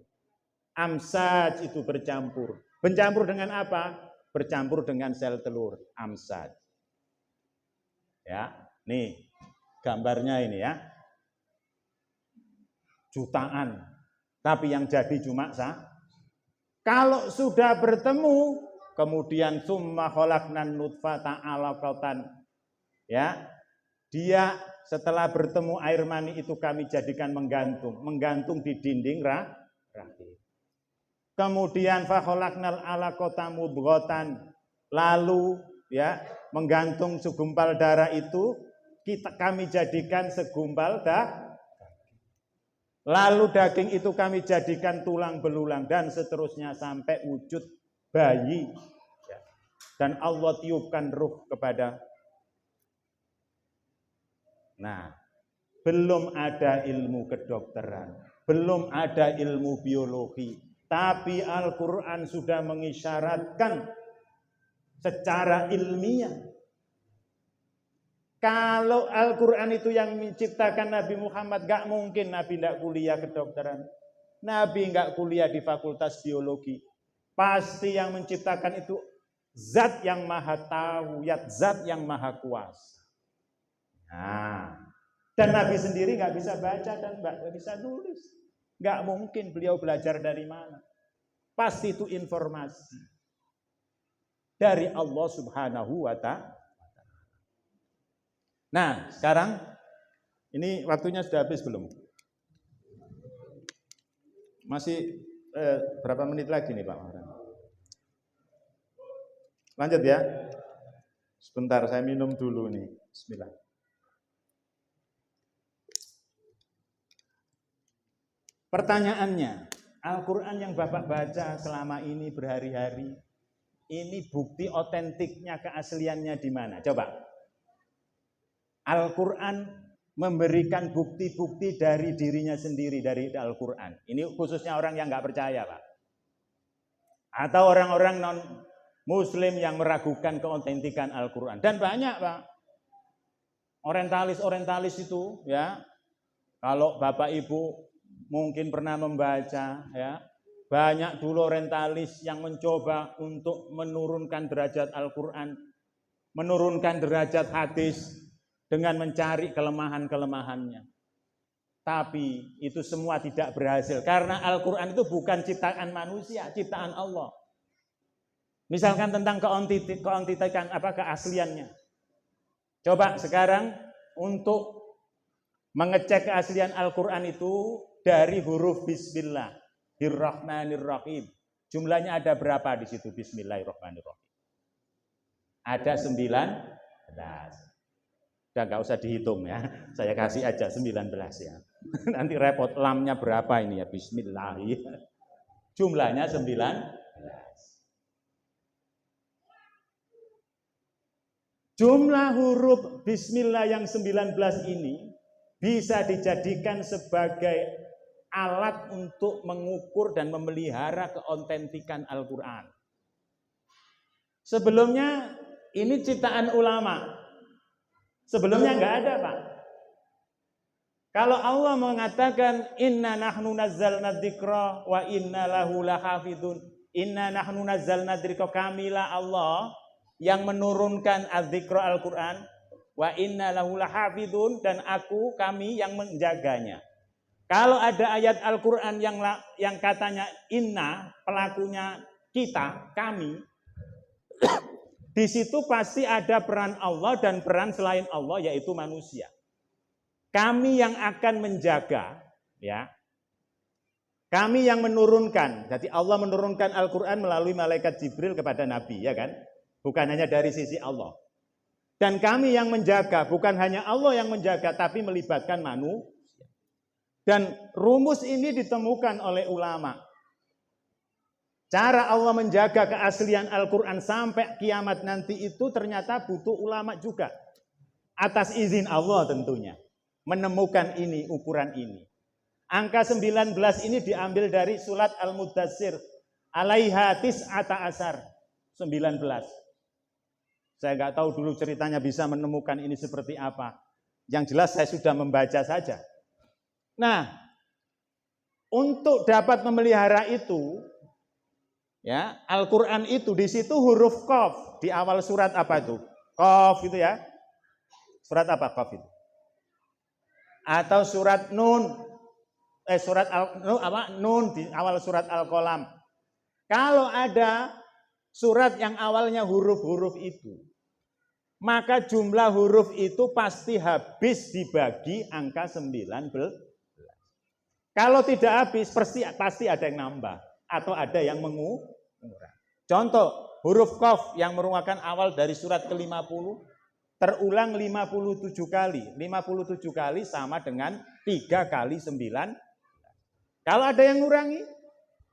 Amsad itu bercampur. Bercampur dengan apa? Bercampur dengan sel telur. Amsad. Ya, nih gambarnya ini ya. Jutaan. Tapi yang jadi cuma kalau sudah bertemu, kemudian summa khalaqnan nutfata 'alaqatan. Ya. Dia setelah bertemu air mani itu kami jadikan menggantung di dinding rahim. Kemudian fa khalaqnal 'alaqata mudghatan. Lalu ya, menggantung segumpal darah itu kami jadikan segumpal lalu daging itu kami jadikan tulang belulang dan seterusnya sampai wujud bayi. Dan Allah tiupkan ruh kepada. Nah, belum ada ilmu kedokteran, belum ada ilmu biologi, tapi Al-Quran sudah mengisyaratkan secara ilmiah. Kalau Al-Quran itu yang menciptakan Nabi Muhammad, gak mungkin Nabi tidak kuliah kedokteran. Nabi gak kuliah di fakultas biologi. Pasti yang menciptakan itu zat yang maha tahu, zat yang maha kuasa. Nah, dan Nabi sendiri gak bisa baca dan gak bisa nulis. Gak mungkin beliau belajar dari mana. Pasti itu informasi dari Allah Subhanahu wa Ta'ala. Nah, sekarang ini waktunya sudah habis belum? Masih berapa menit lagi nih Pak? Lanjut ya. Sebentar, saya minum dulu nih. Bismillah. Pertanyaannya, Al-Quran yang Bapak baca selama ini berhari-hari, ini bukti otentiknya, keasliannya di mana? Coba. Al-Quran memberikan bukti-bukti dari dirinya sendiri, dari Al-Quran. Ini khususnya orang yang nggak percaya, Pak. Atau orang-orang non-Muslim yang meragukan keautentikan Al-Quran. Dan banyak, Pak. Orientalis itu, ya. Kalau Bapak Ibu mungkin pernah membaca, ya. Banyak dulu orientalis yang mencoba untuk menurunkan derajat Al-Quran, menurunkan derajat hadis, dengan mencari kelemahan-kelemahannya. Tapi itu semua tidak berhasil. Karena Al-Quran itu bukan ciptaan manusia, ciptaan Allah. Misalkan tentang keautentikan, keasliannya. Coba sekarang untuk mengecek keaslian Al-Quran itu dari huruf Bismillah. Bismillahirrahmanirrahim. Jumlahnya ada berapa di situ Bismillahirrahmanirrahim? Ada 19. Udah nggak usah dihitung ya, saya kasih aja 19 ya. Nanti repot, lamnya berapa ini ya, Bismillah. Jumlahnya 19. Jumlah huruf Bismillah yang 19 ini bisa dijadikan sebagai alat untuk mengukur dan memelihara keautentikan Al-Quran. Sebelumnya ini ciptaan ulama. Sebelumnya nggak ada, Pak. Kalau Allah mengatakan inna nahnu nazzalna dzikra wa inna lahu lahafidun. Inna nahnu nazzalna dzikra, kamilah Allah yang menurunkan adzikra Al-Qur'an, wa inna lahu lahafidun, dan kami yang menjaganya. Kalau ada ayat Al-Qur'an yang katanya inna, pelakunya kita, kami, di situ pasti ada peran Allah dan peran selain Allah, yaitu manusia. Kami yang akan menjaga, ya. Kami yang menurunkan. Jadi Allah menurunkan Al-Quran melalui malaikat Jibril kepada Nabi, ya kan? Bukan hanya dari sisi Allah. Dan kami yang menjaga, bukan hanya Allah yang menjaga, tapi melibatkan Dan rumus ini ditemukan oleh ulama. Cara Allah menjaga keaslian Al-Quran sampai kiamat nanti itu ternyata butuh ulama juga. Atas izin Allah tentunya. Menemukan ini, ukuran ini. Angka 19 ini diambil dari surat Al-Muddatsir. Alaiha tis'ata asar. 19. Saya nggak tahu dulu ceritanya bisa menemukan ini seperti apa. Yang jelas saya sudah membaca saja. Nah, untuk dapat memelihara itu, ya, Al-Quran itu di situ huruf Qaf di awal surat apa itu? Qaf itu ya. Surat apa Qaf itu? Atau surat Nun. Nun di awal surat Al-Qalam. Kalau ada surat yang awalnya huruf-huruf itu, maka jumlah huruf itu pasti habis dibagi angka 19. Kalau tidak habis, pasti ada yang nambah atau ada yang mengurang. Contoh, huruf Qaf yang merupakan awal dari surat ke-50 terulang 57 kali. 57 kali sama dengan 3 kali 9. Kalau ada yang ngurangi,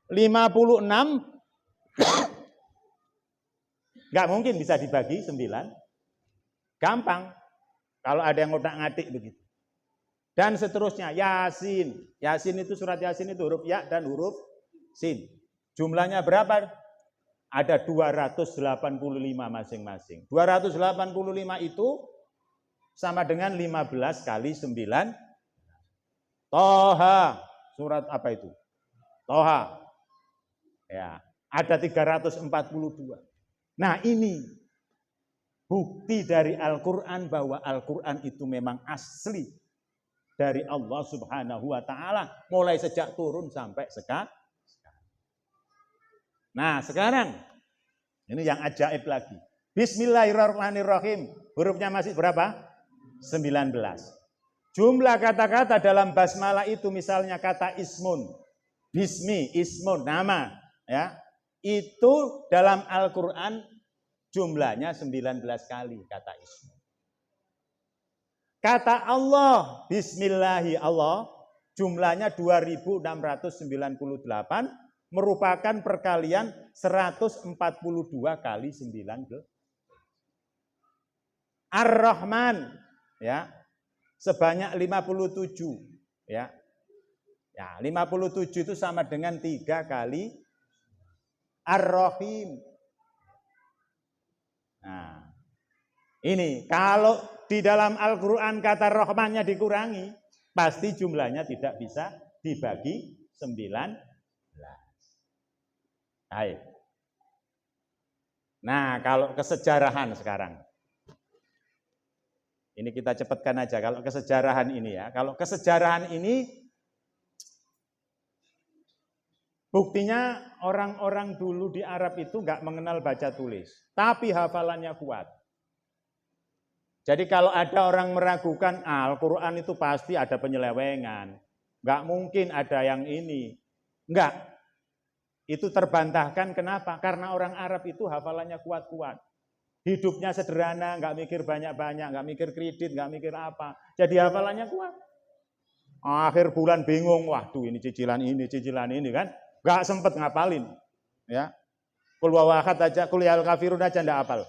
56 nggak mungkin bisa dibagi 9. Gampang. Kalau ada yang ngotak-ngatik begitu. Dan seterusnya, Yasin. Yasin itu surat Yasin itu huruf ya dan huruf sin. Jumlahnya berapa? Ada 285 masing-masing. 285 itu sama dengan 15 kali 9. Toha. Surat apa itu? Toha. Ya, ada 342. Nah, ini bukti dari Al-Quran bahwa Al-Quran itu memang asli dari Allah Subhanahu wa Ta'ala, mulai sejak turun sampai sekarang. Nah, sekarang ini yang ajaib lagi. Bismillahirrahmanirrahim. Hurufnya masih berapa? 19. Jumlah kata-kata dalam basmalah itu misalnya kata ismun, bismi, ismun, nama, ya. Itu dalam Al-Qur'an jumlahnya 19 kali kata ismun. Kata Allah, bismillahi Allah, jumlahnya 2698, merupakan perkalian 142 kali 19. Ar-Rahman, ya, sebanyak 57, ya. Ya, 57 itu sama dengan 3 kali Ar-Rahim. Nah, ini kalau di dalam Al-Quran kata Rahmannya dikurangi, pasti jumlahnya tidak bisa dibagi 19. Baik. Nah, kalau kesejarahan sekarang. Ini kita cepatkan aja kalau kesejarahan ini ya. Kalau kesejarahan ini buktinya orang-orang dulu di Arab itu nggak mengenal baca tulis, tapi hafalannya kuat. Jadi kalau ada orang meragukan Al-Quran itu pasti ada penyelewengan. Nggak mungkin ada yang ini. Nggak. Itu terbantahkan kenapa? Karena orang Arab itu hafalannya kuat-kuat. Hidupnya sederhana, nggak mikir banyak-banyak, nggak mikir kredit, nggak mikir apa. Jadi hafalannya kuat. Akhir bulan bingung, waduh ini cicilan ini kan. Nggak sempet ngapalin. Ya. Qul wawahad aja, qul yal kafirun aja nggak hafal.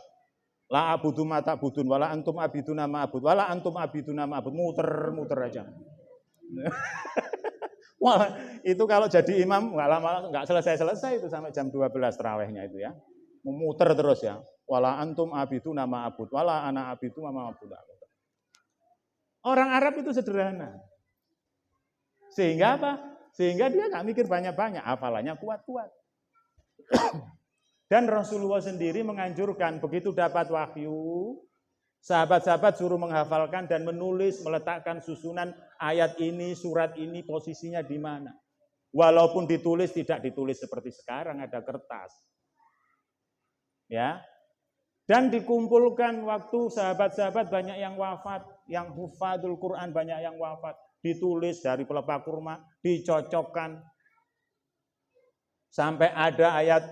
La abudu mata budun, wala antum abiduna ma abud, wala antum abiduna ma abud, muter aja. Wah, itu kalau jadi imam nggak lama nggak selesai itu sampai jam 12 tarawihnya itu ya. Memuter terus ya. Wala antum abiduna ma abud, wala ana abidu ma abud. Orang Arab itu sederhana. Sehingga apa? Sehingga dia nggak mikir banyak-banyak, hafalannya kuat-kuat. Dan Rasulullah sendiri menganjurkan begitu dapat wahyu, sahabat-sahabat suruh menghafalkan dan menulis, meletakkan susunan ayat ini, surat ini, posisinya di mana. Walaupun ditulis tidak ditulis seperti sekarang ada kertas. Ya. Dan dikumpulkan waktu sahabat-sahabat banyak yang wafat, yang hufadzul Quran banyak yang wafat, ditulis dari pelepah kurma, dicocokkan sampai ada ayat.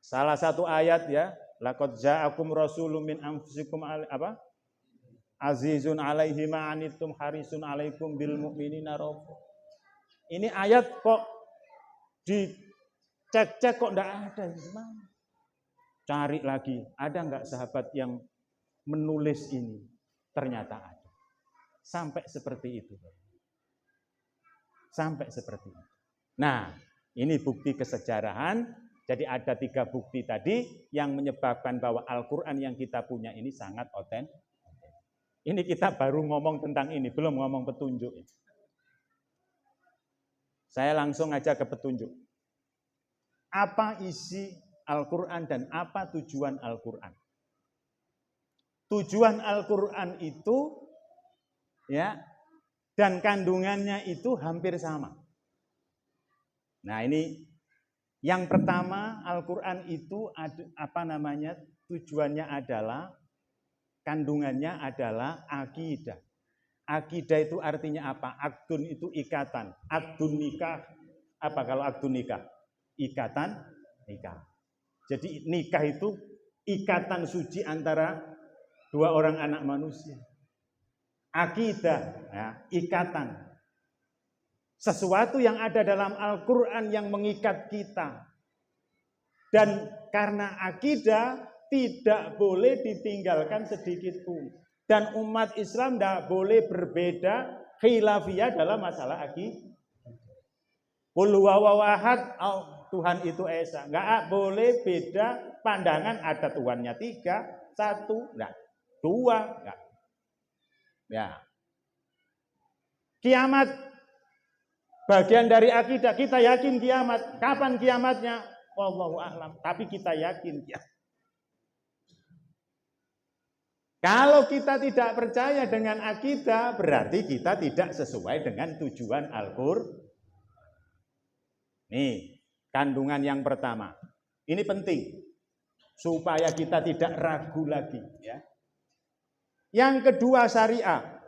Salah satu ayat ya, laqad ja'akum rasulun min anfusikum azizun 'alaihi ma anittum harisun 'alaikum bil mu'minina rauf. Ini ayat kok dicek-cek kok enggak ada. Gimana? Cari lagi, ada enggak sahabat yang menulis ini? Ternyata ada. Sampai seperti itu. Sampai seperti itu. Nah, ini bukti kesejarahan. Jadi ada 3 bukti tadi yang menyebabkan bahwa Al-Quran yang kita punya ini sangat otentik. Ini kita baru ngomong tentang ini, belum ngomong petunjuk. Saya langsung aja ke petunjuk. Apa isi Al-Quran dan apa tujuan Al-Quran? Tujuan Al-Quran itu ya, dan kandungannya itu hampir sama. Nah, ini yang pertama, Al-Quran itu tujuannya adalah, kandungannya adalah akidah. Akidah itu artinya apa? Akdun itu ikatan. Akdun nikah, apa kalau akdun nikah? Ikatan nikah. Jadi nikah itu ikatan suci antara 2 orang anak manusia. Akidah, ya, ikatan. Sesuatu yang ada dalam Al-Quran yang mengikat kita. Dan karena akidah tidak boleh ditinggalkan sedikit pun. Dan umat Islam tidak boleh berbeda khilafiyah dalam masalah akidah. Qul huwa ahad, Tuhan itu esa. Enggak boleh beda pandangan, ada Tuhannya 3, 1, enggak, 2, enggak. Ya. Kiamat bagian dari akidah, kita yakin kiamat. Kapan kiamatnya? Wallahu a'lam. Tapi kita yakin. Ya. Kalau kita tidak percaya dengan akidah, berarti kita tidak sesuai dengan tujuan Al-Qur'an. Nih, kandungan yang pertama. Ini penting supaya kita tidak ragu lagi. Ya. Yang kedua, syariah.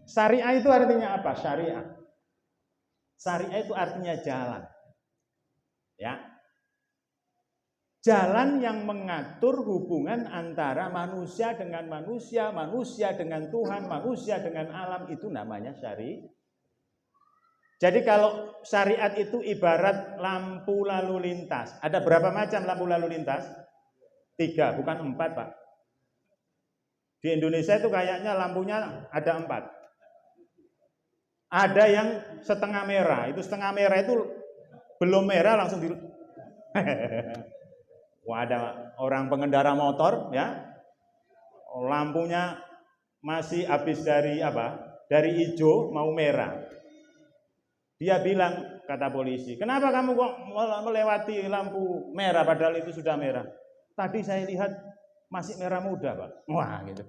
Syariah itu artinya apa? Syariah. Syariah itu artinya jalan. Ya. Jalan yang mengatur hubungan antara manusia dengan manusia, manusia dengan Tuhan, manusia dengan alam, itu namanya syariah. Jadi kalau syariat itu ibarat lampu lalu lintas. Ada berapa macam lampu lalu lintas? 3, bukan 4, Pak. Di Indonesia itu kayaknya lampunya ada 4. Ada yang setengah merah, itu setengah merah itu belum merah langsung di. Wah, ada orang pengendara motor ya, lampunya masih habis dari apa? Dari hijau mau merah. Dia bilang, kata polisi, kenapa kamu kok melewati lampu merah padahal itu sudah merah? Tadi saya lihat masih merah muda, Pak. Wah, gitu.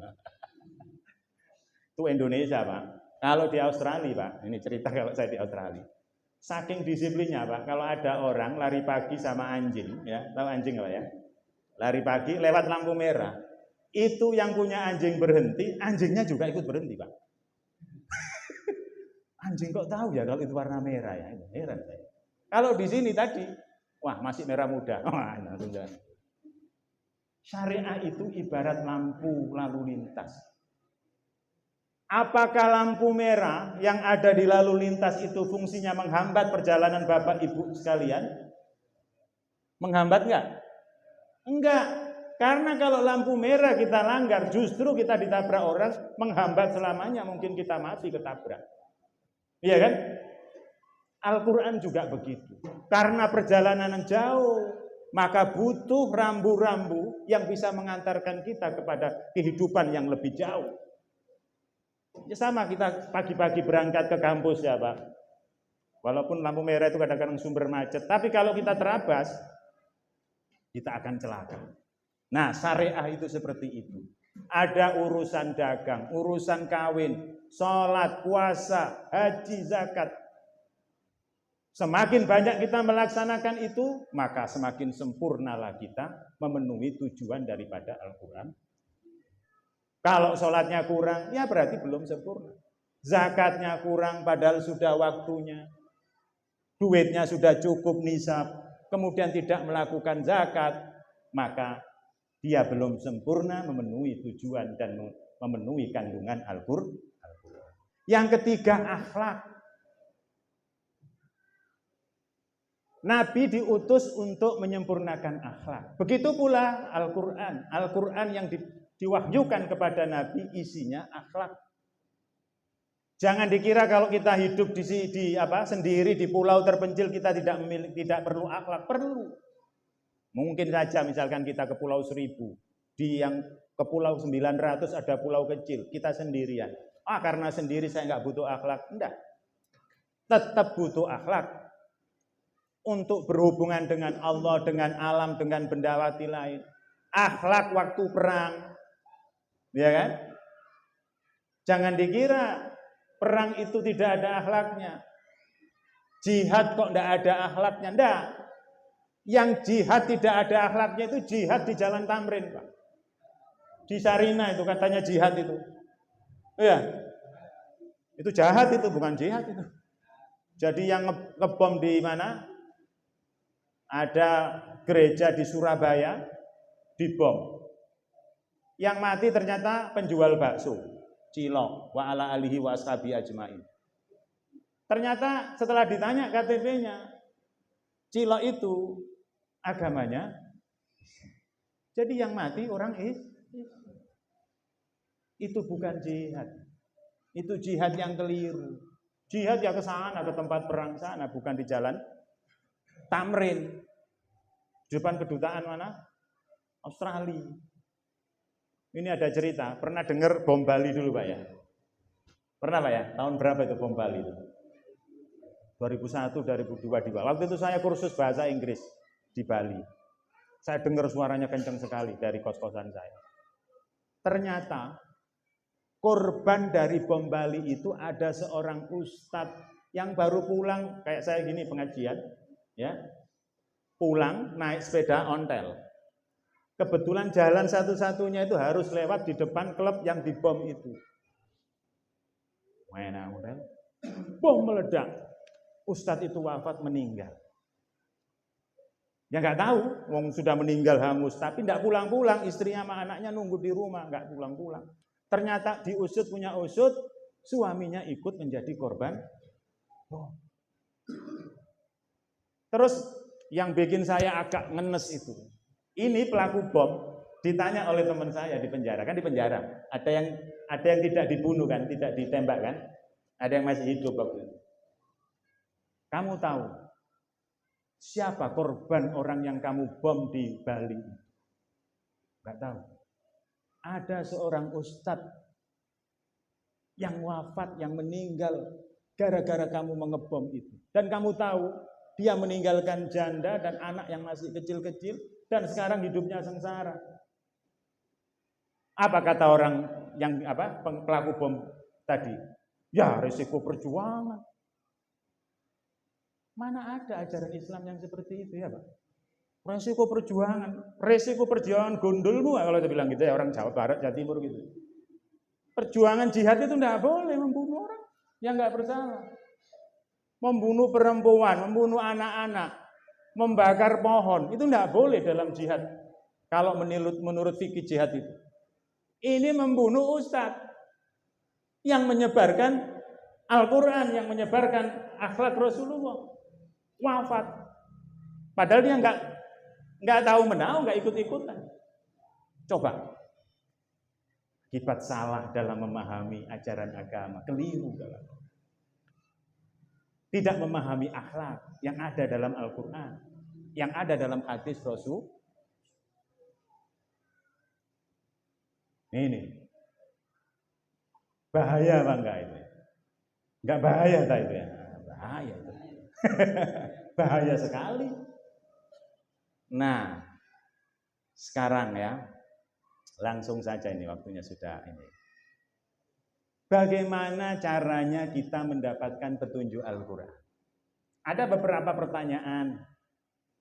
Itu Indonesia, Pak. Kalau di Australia, Pak, ini cerita kalau saya di Australia. Saking disiplinnya, Pak, kalau ada orang lari pagi sama anjing, ya, tahu anjing apa ya? Lari pagi lewat lampu merah. Itu yang punya anjing berhenti, anjingnya juga ikut berhenti, Pak. Anjing kok tahu ya kalau itu warna merah ya? Heran saya. Kalau di sini tadi, wah masih merah muda. Wah, langsung jalan. Syariah itu ibarat lampu lalu lintas. Apakah lampu merah yang ada di lalu lintas itu fungsinya menghambat perjalanan Bapak Ibu sekalian? Menghambat enggak? Enggak. Karena kalau lampu merah kita langgar, justru kita ditabrak orang, menghambat selamanya, mungkin kita mati ketabrak. Iya kan? Al-Quran juga begitu. Karena perjalanan jauh, maka butuh rambu-rambu yang bisa mengantarkan kita kepada kehidupan yang lebih jauh. Ya sama, kita pagi-pagi berangkat ke kampus ya Pak. Walaupun lampu merah itu kadang-kadang sumber macet, tapi kalau kita terabas, kita akan celaka. Nah, syariah itu seperti itu. Ada urusan dagang, urusan kawin, sholat, puasa, haji, zakat. Semakin banyak kita melaksanakan itu, maka semakin sempurnalah kita memenuhi tujuan daripada Al-Quran. Kalau sholatnya kurang, ya berarti belum sempurna. Zakatnya kurang padahal sudah waktunya. Duitnya sudah cukup nisab, kemudian tidak melakukan zakat, maka dia belum sempurna memenuhi tujuan dan memenuhi kandungan Al-Quran. Yang ketiga, akhlak. Nabi diutus untuk menyempurnakan akhlak. Begitu pula Al-Quran. Al-Quran yang diwahyukan kepada Nabi isinya akhlak. Jangan dikira kalau kita hidup sendiri di pulau terpencil kita tidak perlu akhlak. Perlu. Mungkin saja misalkan kita ke Pulau 1000, di yang ke Pulau 900 ada pulau kecil, kita sendirian. Karena sendiri saya nggak butuh akhlak. Enggak. Tetap butuh akhlak. Untuk berhubungan dengan Allah, dengan alam, dengan bendawati lain. Akhlak waktu perang. Ya kan? Jangan dikira perang itu tidak ada akhlaknya. Jihad kok tidak ada akhlaknya. Enggak. Yang jihad tidak ada akhlaknya itu jihad di Jalan Tamrin, Pak. Di Sarina itu katanya jihad itu. Iya. Itu jahat itu, bukan jihad itu. Jadi yang ngebom di mana? Ada gereja di Surabaya dibom. Yang mati ternyata penjual bakso, Cilok, wa ala alihi wa ashabi ajmain. Ternyata setelah ditanya KTP-nya, Cilok itu agamanya. Jadi yang mati orang itu bukan jihad. Itu jihad yang keliru. Jihad ya ke sana, ke tempat perang sana, bukan di Jalan Tamrin. Di depan kedutaan mana? Australia. Ini ada cerita, pernah dengar bom Bali dulu Pak ya? Pernah Pak ya? Tahun berapa itu bom Bali itu? 2001, 2002 di Bali. Waktu itu saya kursus bahasa Inggris di Bali. Saya dengar suaranya kencang sekali dari kos-kosan saya. Ternyata korban dari bom Bali itu ada seorang ustadz yang baru pulang, kayak saya gini pengajian, ya, pulang naik sepeda ontel. Kebetulan jalan satu-satunya itu harus lewat di depan klub yang dibom itu. Mana ontel? Bom meledak. Ustadz itu wafat, meninggal. Ya nggak tahu, wong sudah meninggal hangus, tapi nggak pulang-pulang, istrinya sama anaknya nunggu di rumah, nggak pulang-pulang. Ternyata diusut punya usut, suaminya ikut menjadi korban bom. Terus yang bikin saya agak ngenes itu, ini pelaku bom ditanya oleh teman saya di penjara, kan di penjara. Ada yang tidak dibunuh kan, tidak ditembak kan, ada yang masih hidup waktu itu. Kamu tahu siapa korban orang yang kamu bom di Bali? Enggak tahu. Ada seorang ustadz yang wafat, yang meninggal gara-gara kamu mengebom itu. Dan kamu tahu dia meninggalkan janda dan anak yang masih kecil-kecil dan sekarang hidupnya sengsara. Apa kata orang yang pelaku bom tadi? Ya, risiko perjuangan. Mana ada ajaran Islam yang seperti itu ya Pak? Resiko perjuangan gondolmu kalau saya bilang gitu ya, orang Jawa Barat, Jawa Timur gitu. Perjuangan jihad itu tidak boleh membunuh orang yang nggak bersalah. Membunuh perempuan, membunuh anak-anak, membakar pohon, itu tidak boleh dalam jihad. Kalau menurut fikih jihad itu. Ini membunuh ustadz yang menyebarkan Al-Quran, yang menyebarkan akhlak Rasulullah. Wafat. Padahal dia nggak tahu menahu, nggak ikut-ikutan. Coba. Akibat salah dalam memahami ajaran agama, keliru dalam. Tidak memahami akhlak yang ada dalam Al-Quran, yang ada dalam hadis Rasul. Ini bahaya apa enggak itu? Enggak bahaya tak itu ya? Bahaya itu. Bahaya sekali. Nah, sekarang ya, langsung saja ini waktunya sudah ini. Bagaimana caranya kita mendapatkan petunjuk Al-Quran? Ada beberapa pertanyaan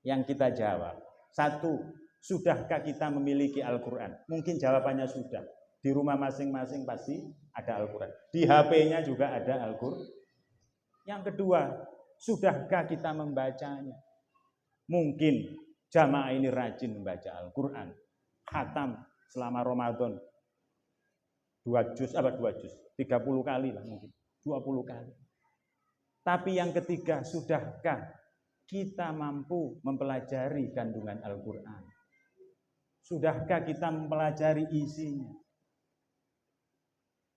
yang kita jawab. Satu, sudahkah kita memiliki Al-Quran? Mungkin jawabannya sudah. Di rumah masing-masing pasti ada Al-Quran. Di HP-nya juga ada Al-Quran. Yang kedua, sudahkah kita membacanya? Mungkin jamaah ini rajin membaca Al-Quran. Khatam selama Ramadan. 2 juz, 30 kali lah mungkin. 20 kali. Tapi yang ketiga, sudahkah kita mampu mempelajari kandungan Al-Quran? Sudahkah kita mempelajari isinya?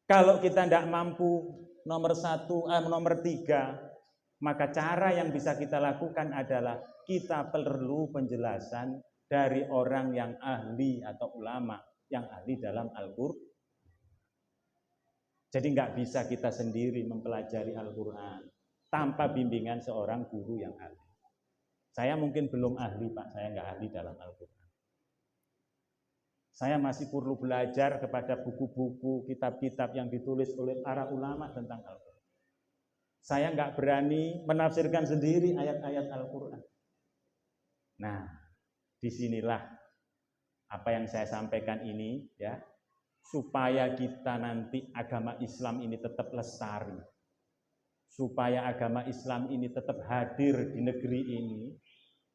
Kalau kita tidak mampu, nomor 3, maka cara yang bisa kita lakukan adalah kita perlu penjelasan dari orang yang ahli atau ulama yang ahli dalam Al-Quran. Jadi nggak bisa kita sendiri mempelajari Al-Quran tanpa bimbingan seorang guru yang ahli. Saya mungkin belum ahli, Pak. Saya nggak ahli dalam Al-Quran. Saya masih perlu belajar kepada buku-buku, kitab-kitab yang ditulis oleh para ulama tentang Al-Quran. Saya nggak berani menafsirkan sendiri ayat-ayat Al-Quran. Nah, disinilah apa yang saya sampaikan ini, ya, supaya kita nanti agama Islam ini tetap lestari, supaya agama Islam ini tetap hadir di negeri ini,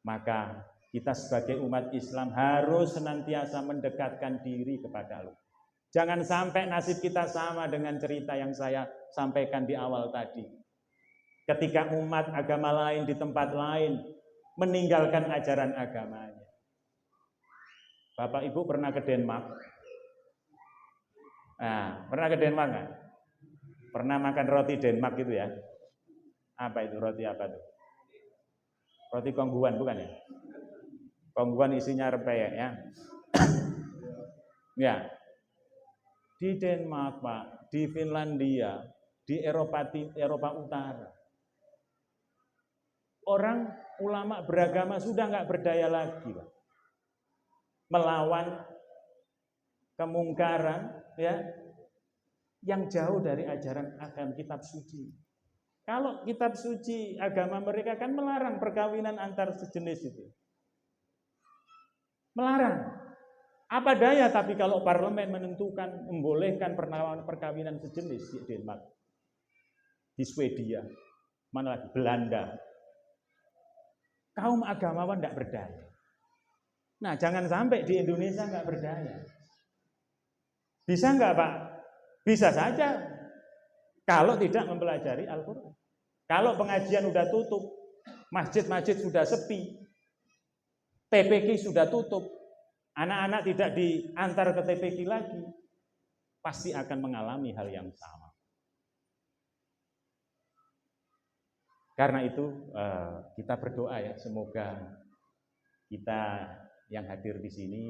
maka kita sebagai umat Islam harus senantiasa mendekatkan diri kepada Allah. Jangan sampai nasib kita sama dengan cerita yang saya sampaikan di awal tadi. Ketika umat agama lain di tempat lain meninggalkan ajaran agamanya. Bapak Ibu pernah ke Denmark? Nah, pernah ke Denmark nggak? Pernah makan roti Denmark gitu ya? Apa itu roti apa tuh? Roti kongguan bukan ya? Kongguan isinya rempeyek ya. Ya. Di Denmark, Pak, di Finlandia, di Eropa Utara. Orang ulama beragama sudah nggak berdaya lagi, Pak. Melawan kemungkaran ya yang jauh dari ajaran agama kitab suci. Kalau kitab suci agama mereka kan melarang perkawinan antar sejenis itu. Melarang. Apa daya tapi kalau parlemen menentukan membolehkan perkawinan sejenis di Denmark, di Swedia, mana lagi Belanda. Kaum agamawan tidak berdaya. Nah, jangan sampai di Indonesia nggak berdaya. Bisa nggak, Pak? Bisa saja. Kalau tidak mempelajari Al-Quran. Kalau pengajian sudah tutup, masjid-masjid sudah sepi, TPQ sudah tutup, anak-anak tidak diantar ke TPQ lagi, pasti akan mengalami hal yang sama. Karena itu kita berdoa ya, semoga kita yang hadir di sini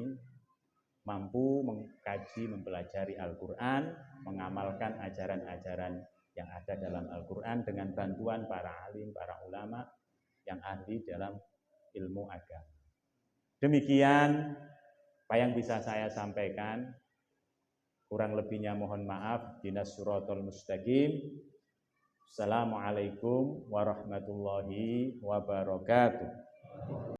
mampu mengkaji, mempelajari Al-Quran, mengamalkan ajaran-ajaran yang ada dalam Al-Quran dengan bantuan para alim, para ulama yang ahli dalam ilmu agama. Demikian apa yang bisa saya sampaikan. Kurang lebihnya mohon maaf. Dinas Suratul Mustaqim. Assalamualaikum warahmatullahi wabarakatuh.